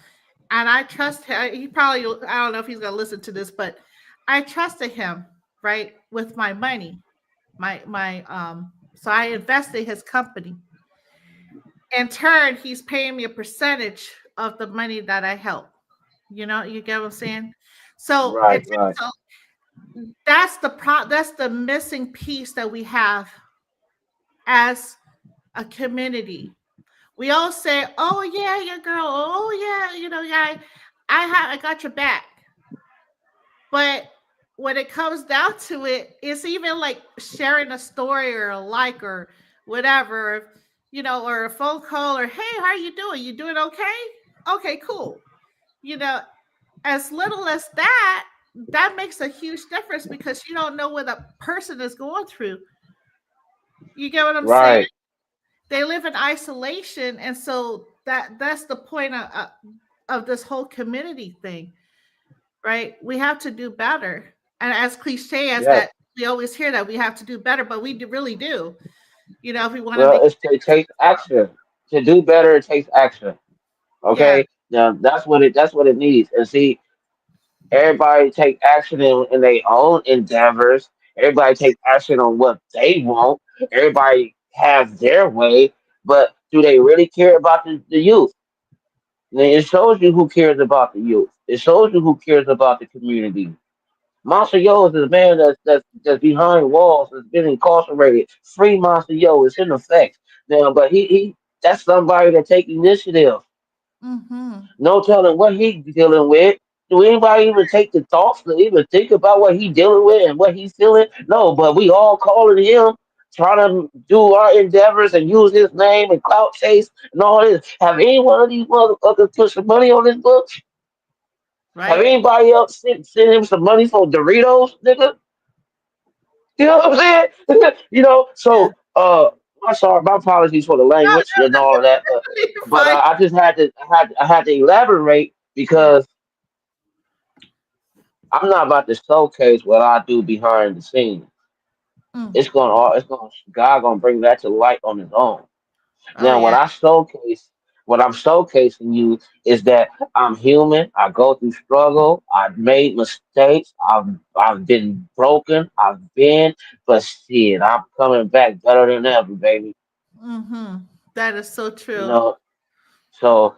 and I trust him. He probably, I don't know if he's gonna listen to this, but I trusted him, right, with my money, So I invested in his company. In turn, he's paying me a percentage of the money that I help. You get what I'm saying? So Right, right. so that's the missing piece that we have as a community. We all say, "Oh yeah, your girl. Oh yeah, yeah, I got your back." But when it comes down to it, it's even like sharing a story or a like or whatever, or a phone call or, "Hey, how are you doing? You doing okay? Okay, cool." You know, as little as that, that makes a huge difference because you don't know what a person is going through. You get what I'm saying? Right. They live in isolation, and so that's the point of this whole community thing, right? We have to do better. And as cliche as Yes. that, we always hear that we have to do better, but we really do. If we want to Well, make it takes action to do better. It takes action. yeah, Okay. Now that's what it needs. And see, everybody take action in their own endeavors. Everybody take action on what they want. Everybody has their way, but do they really care about the youth? And it shows you who cares about the youth. It shows you who cares about the community. Monster Yo is a man that's behind walls, that's been incarcerated. Free Monster Yo is in effect now, but he that's somebody that take initiative. mm-hmm, No telling what he dealing with. Do anybody even take the thoughts to even think about what he dealing with and what he's feeling? No, but we all calling him, trying to do our endeavors and use his name and clout chase and all this. Have any one of these motherfuckers put some money on his books? Have right? anybody else sent him some money for Doritos, nigga? You know what I'm saying? Yeah. I'm sorry, my apologies for the No, language and no, all of that, but you're but fine. I just had to elaborate Yeah. because I'm not about to showcase what I do behind the scenes. Mm. It's gonna God gonna bring that to light on his own. Oh Now, yeah. what I'm showcasing you is that I'm human. I go through struggle. I've made mistakes. I've been broken. I've been, but shit, I'm coming back better than ever, baby. Mm-hmm. That is so You true. know, so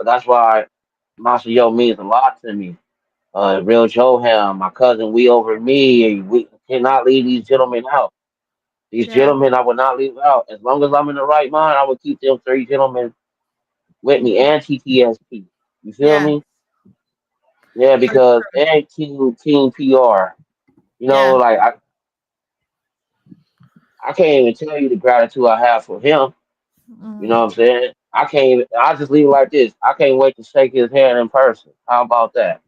that's why Master Yo means a lot to me. Real Johan, my cousin, we over me. We cannot leave these gentlemen out. These Yeah. gentlemen, I will not leave out. As long as I'm in the right mind, I will keep them three gentlemen with me Mhm. and TTSP. You feel Yeah. me? Yeah, For because and King PR. yeah. Like I can't even tell you the gratitude I have for him. You know Mhm. what I'm saying? I can't even. I just leave it like this. I can't wait to shake his hand in person. How about that?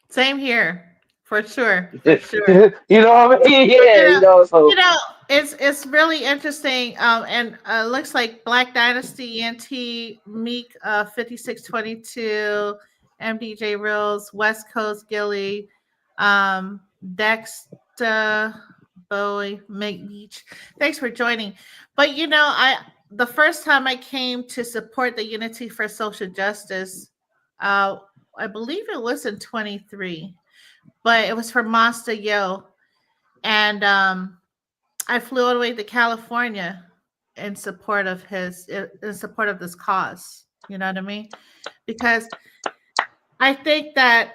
Same here. For sure. For sure. You know what I mean? You Yeah. know, you So know, it's really interesting. And looks like Black Dynasty, NT, Meek, 5622, MDJ Reels, West Coast Gilly, Dexter, Bowie, McBeach. Thanks for joining. But I the first time I came to support the Unity for Social Justice, uh, I believe it was in 23, but it was for Master Yo, and I flew all the way to California in support of this cause. You know what I mean? Because I think that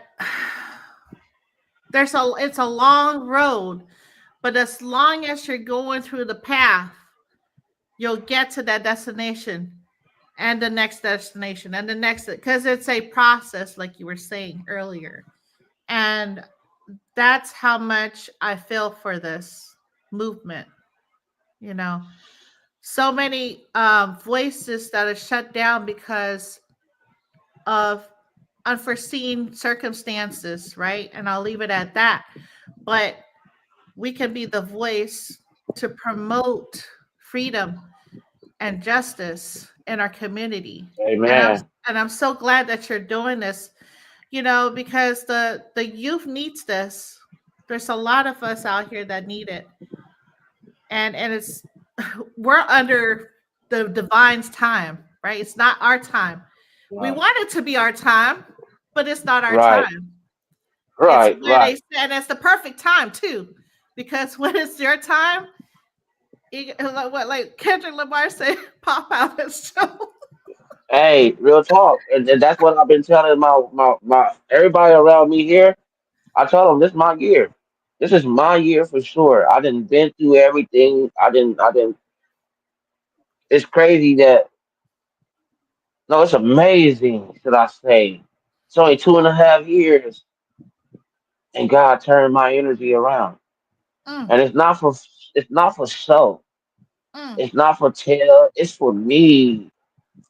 it's a long road, but as long as you're going through the path, you'll get to that destination and the next destination and the next, because it's a process, like you were saying earlier. And that's how much I feel for this movement. You know, so many voices that are shut down because of unforeseen circumstances, right? And I'll leave it at that. But we can be the voice to promote freedom and justice in our community. And I'm Amen. and I'm so glad that you're doing this, because the youth needs this. There's a lot of us out here that need it. And it's we're under the divine's time, right? It's not our time. We Right. want it to be our time, but it's not our Right. time. It's Right. when they Right. say, and it's the perfect time too, because when it's your time, like Kendrick Lamar say, pop out and show. Hey, real talk, and that's what I've been telling my everybody around me here. I tell them this is my year. This is my year for sure. I didn't been through everything. I didn't. It's crazy that no, it's amazing. Should I say? It's only 2.5 years, and God turned my energy around. Mm, And it's not for show. mm, It's not for tell. It's for me.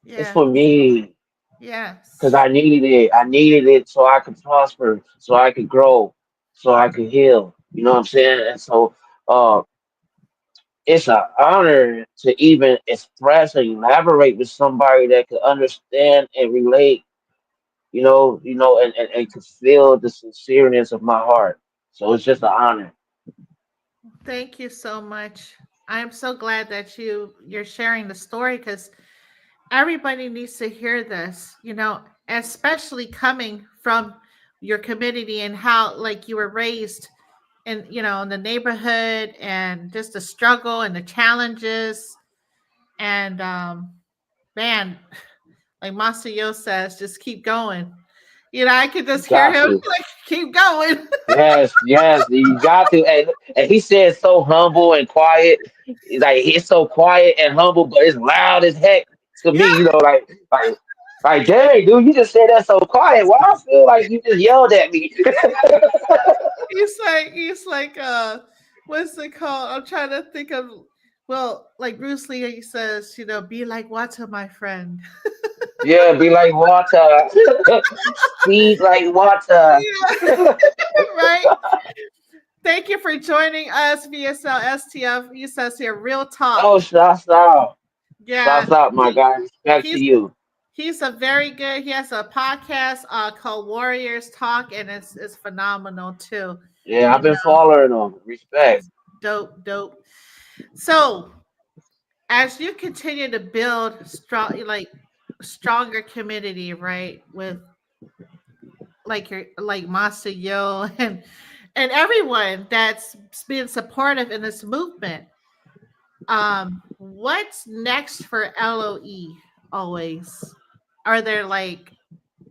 It's yeah. for me because Yes. I needed it. I needed it so I could prosper, so I could grow, so I could heal. You know what I'm saying? And so, uh, it's an honor to even express and elaborate with somebody that could understand and relate. And could feel the sincereness of my heart. So it's just an honor. Thank you so much. I am so glad that you're sharing the story, because everybody needs to hear this, especially coming from your community and how, like, you were raised in the neighborhood, and just the struggle and the challenges. And man, like Master Yo says, just keep going. I could You just hear got him to. like, keep going. Yes, yes, you got to. And he said so humble and quiet. Like he's so quiet and humble, but it's loud as heck to me. Yeah, Like, dang, dude, you just said that so quiet. Why I feel like you just yelled at me? he's like, what's it called? I'm trying to think of, well, like Bruce Lee, he says, be like water, my friend. Yeah, be like water, speed like water. Right? Thank you for joining us, VSL STF. He says here, real talk. Oh, stop, Yeah, my he, guy. Respect to he's you. he's a very good. He has a podcast called Warriors Talk, and it's phenomenal too. Yeah, You I've been know, following him. Respect. it's dope, dope. So as you continue to build stronger community, right, with like Master Yo and everyone that's been supportive in this movement, What's next for LOE always? Are there like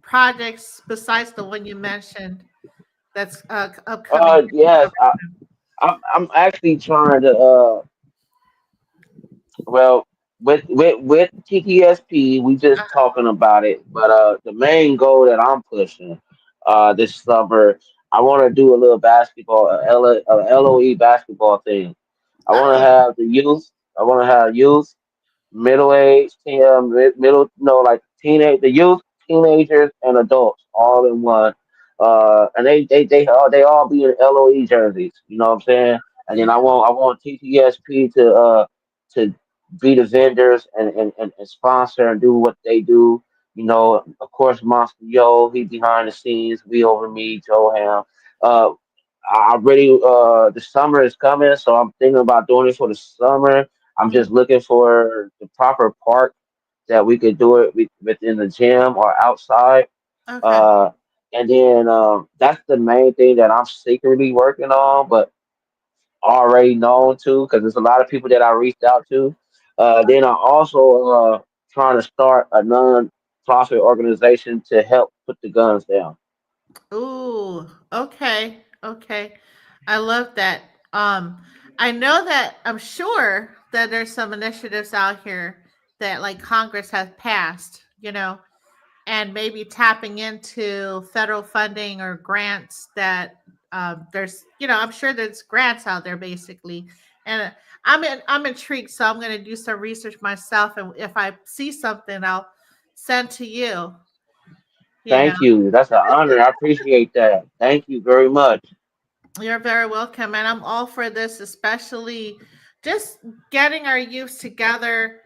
projects besides the one you mentioned that's upcoming that you Yes, I'm actually trying to well, with TTSP, we just talking about it, but the main goal that I'm pushing this summer, I want to do a little basketball, LOE basketball thing. I want to Oh, have the youth. I want to have youth, middle age, middle, no, like teenage, the youth, teenagers, and adults all in one. And they all be in LOE jerseys. You know what I'm saying? And then I want TTSP to be the vendors and sponsor and do what they do. You know, of course, Monster Yo, he behind the scenes, we over me, Joe Ham. Uh, I really the summer is coming, so I'm thinking about doing it for the summer. I'm mm, just looking for the proper park that we could do it within the gym or outside. okay. Uh, and then that's the main thing that I'm secretly working on, but already known to because there's a lot of people that I reached out to. Then I also trying to start a non-profit organization to help put the guns down. Ooh, okay, okay. I love that. Um, I know that I'm sure that there's some initiatives out here that like Congress has passed, and maybe tapping into federal funding or grants that there's, I'm sure there's grants out there basically. And I'm intrigued, so I'm going to do some research myself, and if I see something, I'll send to you. You know, Thank you. That's an honor. I appreciate that. Thank you very much. you're very welcome, and I'm all for this, especially just getting our youth together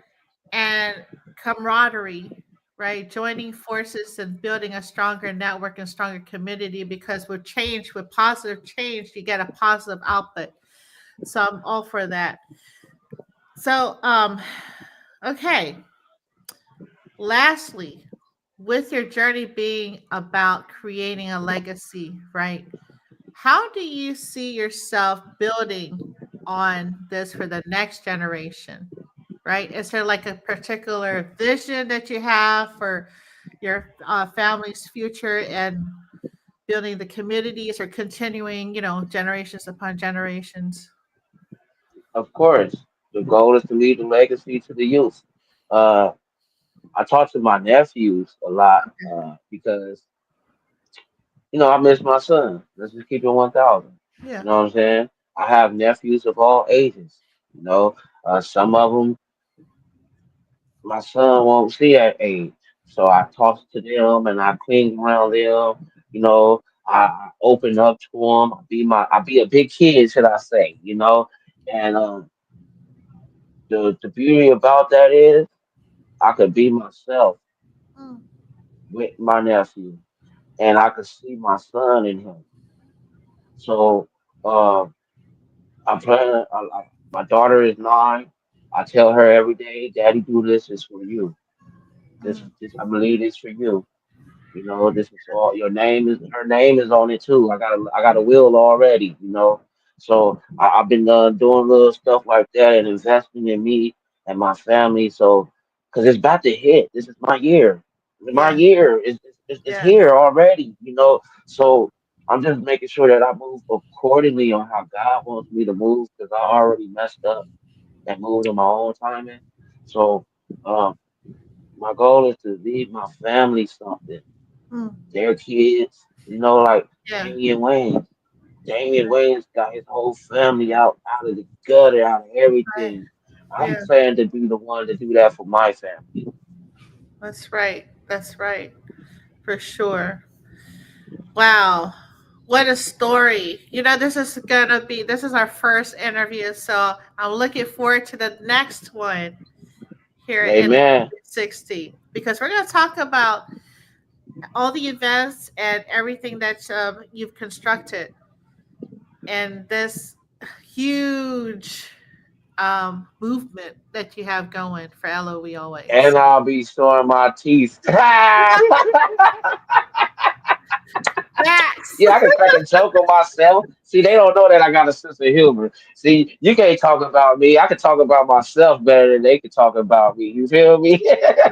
and camaraderie, right? Joining forces and building a stronger network and stronger community, because with change, with positive change, you get a positive output. So I'm all for that. So, okay. Lastly, with your journey being about creating a legacy, right? How do you see yourself building on this for the next generation? Right? Is there like a particular vision that you have for your family's future and building the communities, or continuing, generations upon generations? Of course, the goal is to leave a legacy to the youth. Uh, I talk to my nephews a lot because I miss my son. Let's just keep it 1,000. Yeah. You know what I'm saying? I have nephews of all ages. You know, some of them my son won't see at age, so I talk to them and I cling around them. I open up to them. I be a big kid, should I say? And the beauty about that is I could be myself Mm, with my nephew, and I could see my son in him. So uh, I'm planning. My daughter is 9. I tell her every day, "Daddy, do this is for you. This, mm, this, I believe this for you. This is all your name is her name is on it too. I got a will already. So I've been doing little stuff like that and investing in me and my family. So because it's about to hit. This is my year. My yeah. year is Yeah. here already. So I'm just making sure that I move accordingly on how God wants me to move because I already messed up and moved in my own timing. So um, my goal is to leave my family something, Mm, their kids, like yeah. Damian Wayne. Damian Wayne's got his whole family out of the gutter, out of Right. everything. I'm Yeah. planning to be the one to do that for my family. That's right. That's right. For sure. Wow. What a story. This is our first interview, so I'm looking forward to the next one here in Amen. 60, because we're going to talk about all the events and everything that you've constructed, and this huge movement that you have going for LOE And Always. I'll be showing my teeth. That Yeah, I can crack a joke on myself. See, they don't know that I got a sense of humor. See, you can't talk about me. I can talk about myself better than they can talk about me. You feel me?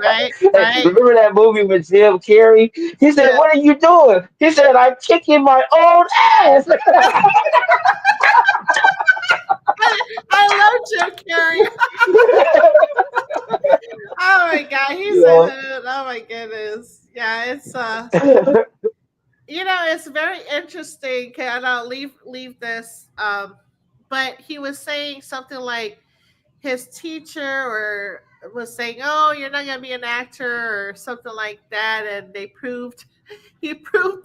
Right, right. Remember that movie with Jim Carrey? He said, Yeah. "What are you doing?" He said, "I'm kicking my own ass." I love Jim Carrey. Oh my God, he's a you hoot. Oh my goodness. Yeah, it's know? it's very interesting. Okay, and I'll leave this. But he was saying something like his teacher or was saying, "Oh, you're not gonna be an actor" or something like that, and he proved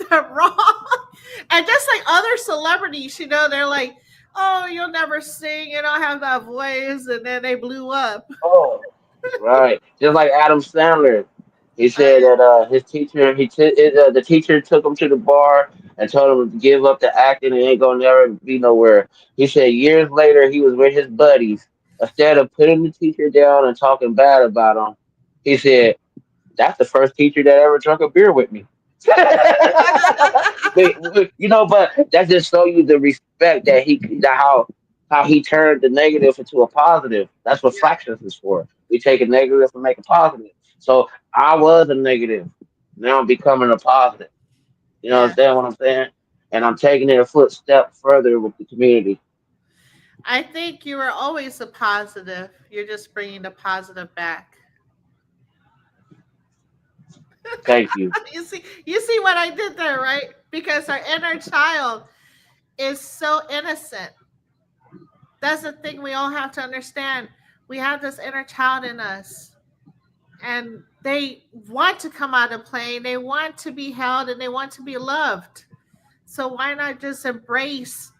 them wrong. And just like other celebrities, they're like, "Oh, you'll never sing, you don't have that voice," and then they blew up. Oh, right. Just like Adam Sandler. He Oh said that his teacher, the teacher took him to the bar and told him to give up the acting and ain't gonna never be nowhere. He said years later he was with his buddies. Instead of putting the teacher down and talking bad about him, he said, "That's the first teacher that ever drank a beer with me." But that just show you the respect that how he turned the negative into a positive. That's what yeah, fractions is for. We take a negative and make a positive. So I was a negative. Now I'm becoming a positive. You know yeah. what I'm saying? And I'm taking it a foot step further with the community. I think you were always a positive. You're just bringing the positive back. Thank you. You see what I did there, right? Because our inner child is so innocent. That's the thing we all have to understand. We have this inner child in us, and they want to come out and play. They want to be held, and they want to be loved. So why not just embrace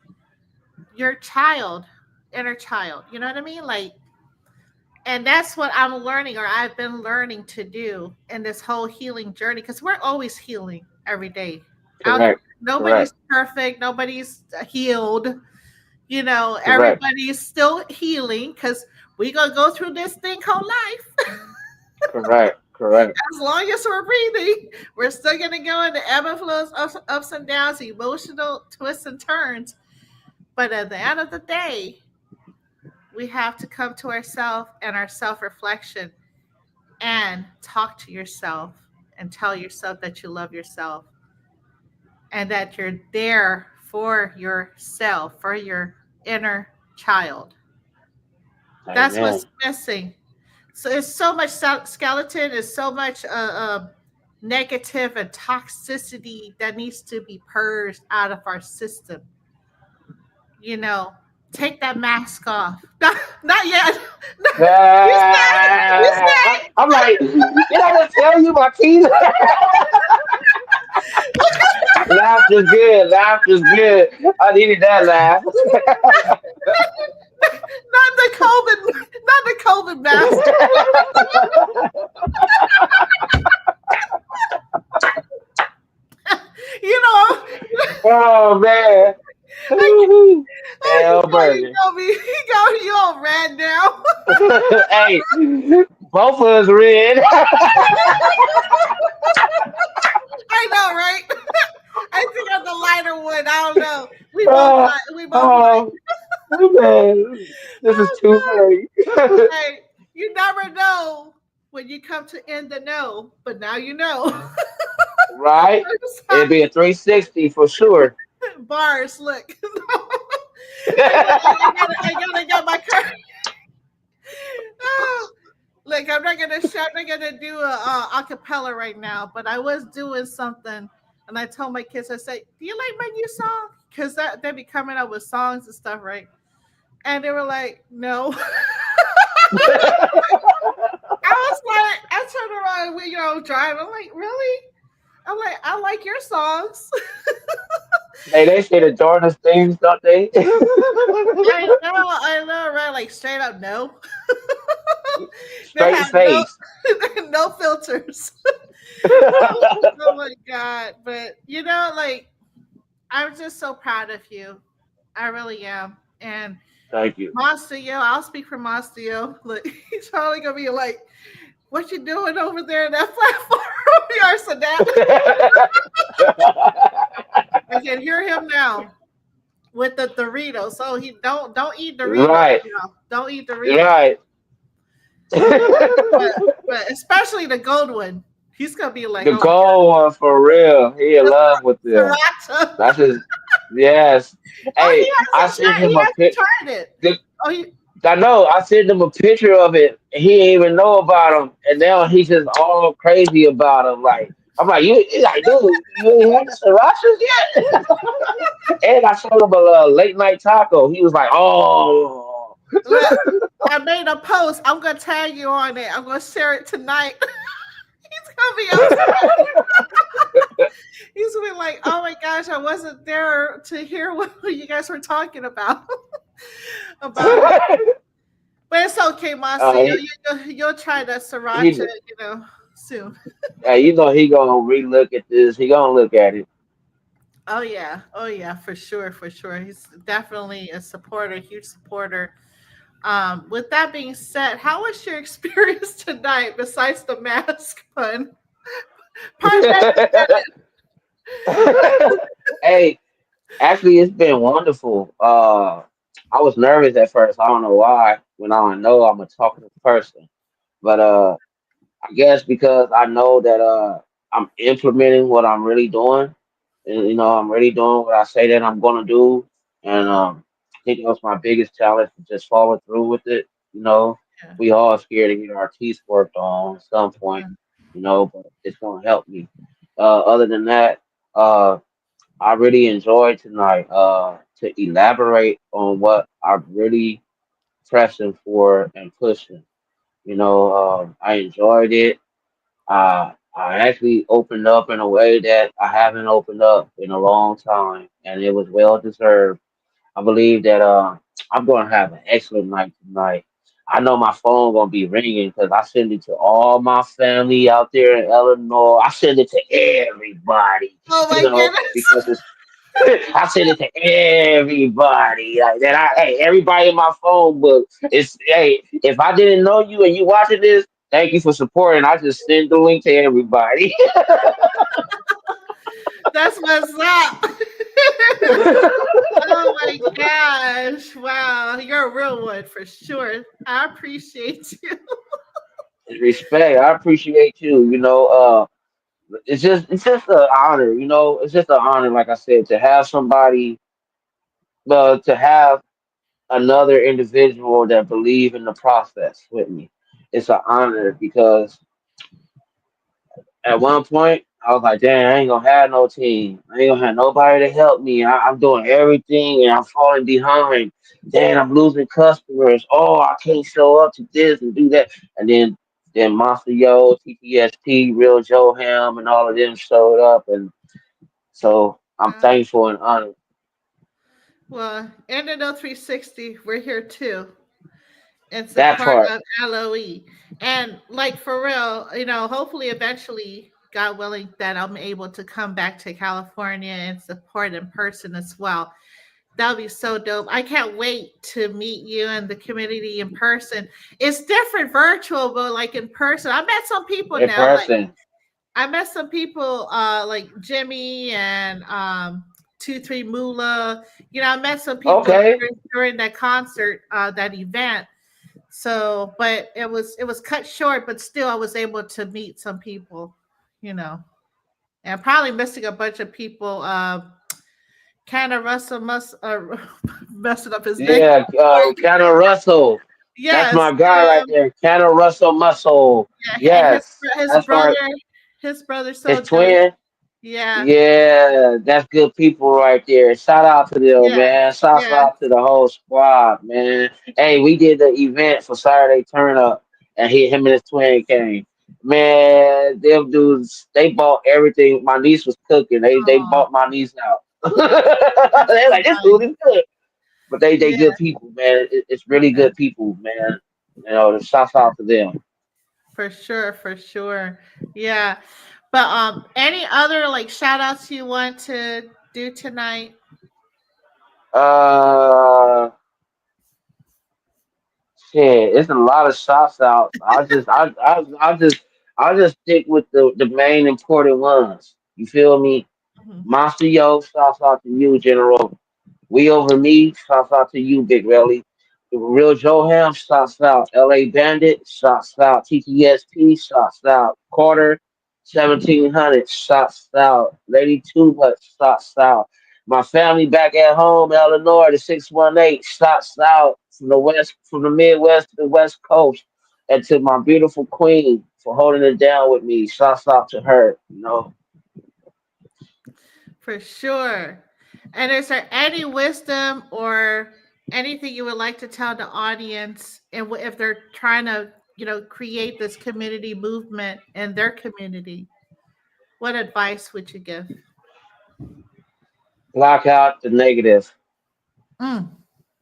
your child, inner child? You know what I mean? Like, and that's what I'm learning, or I've been learning to do in this whole healing journey, because we're always healing every day. Out, Correct. nobody's Correct. perfect, nobody's healed. Correct. Everybody's still healing, because we gonna go through this thing called life. Correct. Correct. As long as we're breathing, we're still gonna go into ebb and flows, ups and downs, emotional twists and turns. But at the end of the day, we have to come to ourselves and our self reflection and talk to yourself and tell yourself that you love yourself and that you're there for yourself, for your inner child. That's Amen. what's missing. So it's so much skeleton, it's so much negative and toxicity that needs to be purged out of our system. You know, take that mask off. Not yet. You stay. You stay. I'm like, did I just tell you my keys? Laugh is good. Laugh is good. I needed that laugh. Not the COVID. Not the COVID mask. You know, Oh man. I can, oh, Hell burger. he got you all ran down. Hey, both of us red. I know, right? I think I'm the lighter one. I don't know. We both oh, light. We both light. oh man. This is Oh too God! funny. Hey, you never know when you come to end the no, but now you know. Right? It'd be a 360 for sure. Bars, look. I gotta get my car. Oh, look, I'm not gonna do a acapella right now, but I was doing something, and I told my kids, I said, "Do you like my new song?" Because they be coming up with songs and stuff, right? And they were like, "No." I was like, I turned around, and driving. I'm like, "Really?" I'm like, "I like your songs." Hey, they say the Jordan things, don't they? I know, right? Like straight up, no. They Straight have no, face. no filters. Oh my God! But like I'm just so proud of you. I really am. And Thank you. Monstio, I'll speak for Monstio. Look, he's probably gonna be like, "What you doing over there in that platform?" We are so that. I can hear him now with the Doritos. So he don't eat Doritos. Right, You know, don't eat Doritos. right. But especially the gold one. He's gonna be like, The oh my god, gold one for real. He in love with them. sriracha. That's his. Yes. Oh, he Hey, I hasn't sent tried. him He a hasn't pic. tried it. Oh, he, I know. I sent him a picture of it. And he didn't even know about him, and now he's just all crazy about him. Like I'm like, you like, dude, you ain't had the srirachas yet? And I showed him a late night taco. He was like, oh. look, I made a post. I'm gonna tag you on it. I'm gonna share it tonight. He's gonna be upset. He's gonna be like, oh my gosh, I wasn't there to hear what you guys were talking about about it. But it's okay, Marcy. he, You'll try the sriracha, he, soon. you know, he gonna relook at this. He gonna look at it. Oh yeah, for sure, for sure. He's definitely a supporter, huge supporter. With that being said, how was your experience tonight besides the mask pun Hey, actually, it's been wonderful. I was nervous at first. I don't know why. When I know I'm a talkative person, but I guess because I know that I'm implementing what I'm really doing, and I'm really doing what I say that I'm gonna do, and I think that was my biggest challenge to just follow through with it. You know, yeah, we all scared to get our teeth worked on at some yeah, point, but it's gonna help me. Other than that, I really enjoyed tonight to elaborate on what I'm really pressing for and pushing. I enjoyed it. I actually opened up in a way that I haven't opened up in a long time, and it was well deserved. I believe that I'm going to have an excellent night tonight. I know my phone gonna be ringing because I send it to all my family out there in Illinois. I send it to everybody, oh my goodness. because it's I send it to everybody like that. Hey, everybody in my phone book. It's hey, if I didn't know you and you watching this, thank you for supporting. I just send the link to everybody. That's what's up. Oh my gosh. Wow. You're a real one for sure. I appreciate you. Respect. I appreciate you. It's just an honor. It's just an honor, like I said, to have somebody, to have another individual that believe in the process with me. It's an honor because at one point, I was like, "Dang, I ain't gonna have no team. I ain't gonna have nobody to help me. I'm doing everything and I'm falling behind. Dang, I'm losing customers. Oh, I can't show up to this and do that." And then Monster Yo, TTSP, Real Joe Ham, and all of them showed up, and so I'm Uh, thankful and honored. well, in the No 360, we're here too. It's a That part part, of LOE. And like for real, hopefully eventually, God willing, that I'm able to come back to California and support in person as well. That would be so dope. I can't wait to meet you and the community in person. It's different virtual, but like in person. I met some people in now. Like person. I met some people like Jimmy and 2 3 Moolah. I met some people Okay, during that concert, that event. So, but it was cut short, but still I was able to meet some people, you know. And probably missing a bunch of people. Kind of Russell must messing up his name. yeah, Canna Russell. That's Yes, my guy right there, Canna Russell Muscle. yeah, and Yes, his that's right. brother His so dope. twin. Yeah, Yeah, that's good people right there. Shout out to them, yeah, man. Shout yeah. out to the whole squad, man. Hey, we did the event for Saturday Turn Up, and him and his twin came. Man, them dudes, they bought everything. My niece was cooking. They Oh, bought my niece out. that's They're so like, this nice. dude is good. But they Yeah, good people, man. It's really yeah, good people, man. Shouts out to them. for sure, for sure. Yeah, but any other like shout outs you want to do tonight? Uh, Shit, it's a lot of shots out. I just stick with the main important ones. You feel me? My CEO, shouts out to you, General. We over me, shouts out to you, Big Relly. Real Joe Ham, shouts out. LA Bandit, shouts out. TTSP, shouts out. Carter, 1700, shouts out. Lady Two Much, shouts out. My family back at home, Illinois, the 618, shouts out from the west, from the Midwest to the West Coast. And to my beautiful queen for holding it down with me. Shouts out to her. For sure. And is there any wisdom or anything you would like to tell the audience, and if they're trying to, create this community movement in their community? What advice would you give? Block out the negative. Mm,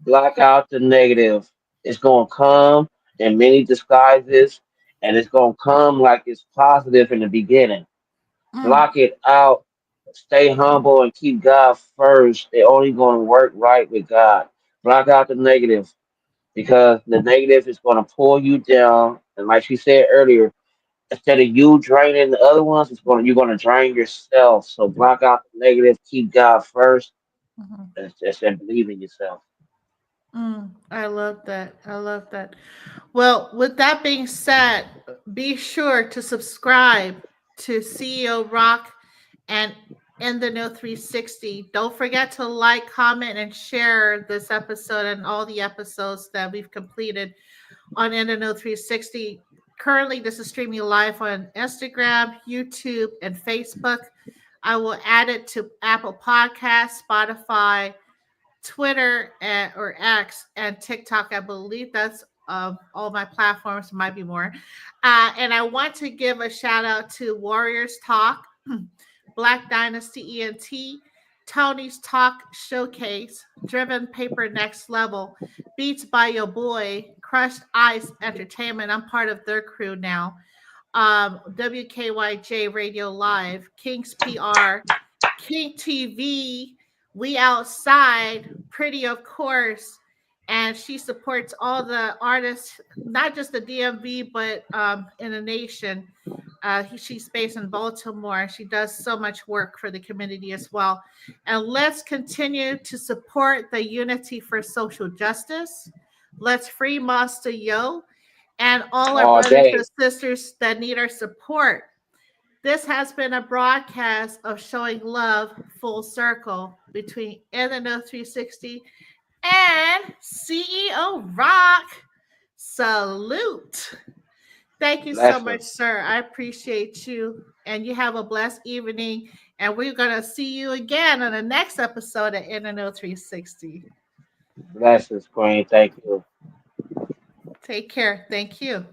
Block out the negative. It's gonna come in many disguises, and it's gonna come like it's positive in the beginning. mm, Block it out. Stay humble and keep God first. They're only gonna work right with God. Block out the negative because the negative is gonna pull you down. And like she said earlier, instead of you draining the other ones, you're gonna drain yourself. So block out the negative. Keep God first, mhm. and believe in yourself. I love that. I love that. Well, with that being said, be sure to subscribe to CEO Rock and In the Know 360. Don't forget to like, comment, and share this episode and all the episodes that we've completed on In the Know 360. Currently, this is streaming live on Instagram, YouTube, and Facebook. I will add it to Apple Podcasts, Spotify, Twitter, or X, and TikTok. I believe that's all my platforms. Might be more. And I want to give a shout out to Warriors Talk, Black Dynasty ENT, Tony's Talk Showcase, Driven Paper Next Level, Beats by Your Boy, Crushed Ice Entertainment. I'm part of their crew now. WKYJ Radio Live, King's PR, King TV, We Outside, Pretty of course, and she supports all the artists, not just the DMV, but in the nation. She's based in Baltimore. She does so much work for the community as well. And let's continue to support the Unity for Social Justice. Let's free Master Yo and all our All brothers day. and sisters that need our support. This has been a broadcast of showing love full circle between In the Know 360 and CEO Rock. Salute. Thank you so much, Blessings. sir. I appreciate you. And you have a blessed evening. And we're going to see you again on the next episode of In the Know 360. Blessings, Queen. Thank you. Take care. Thank you.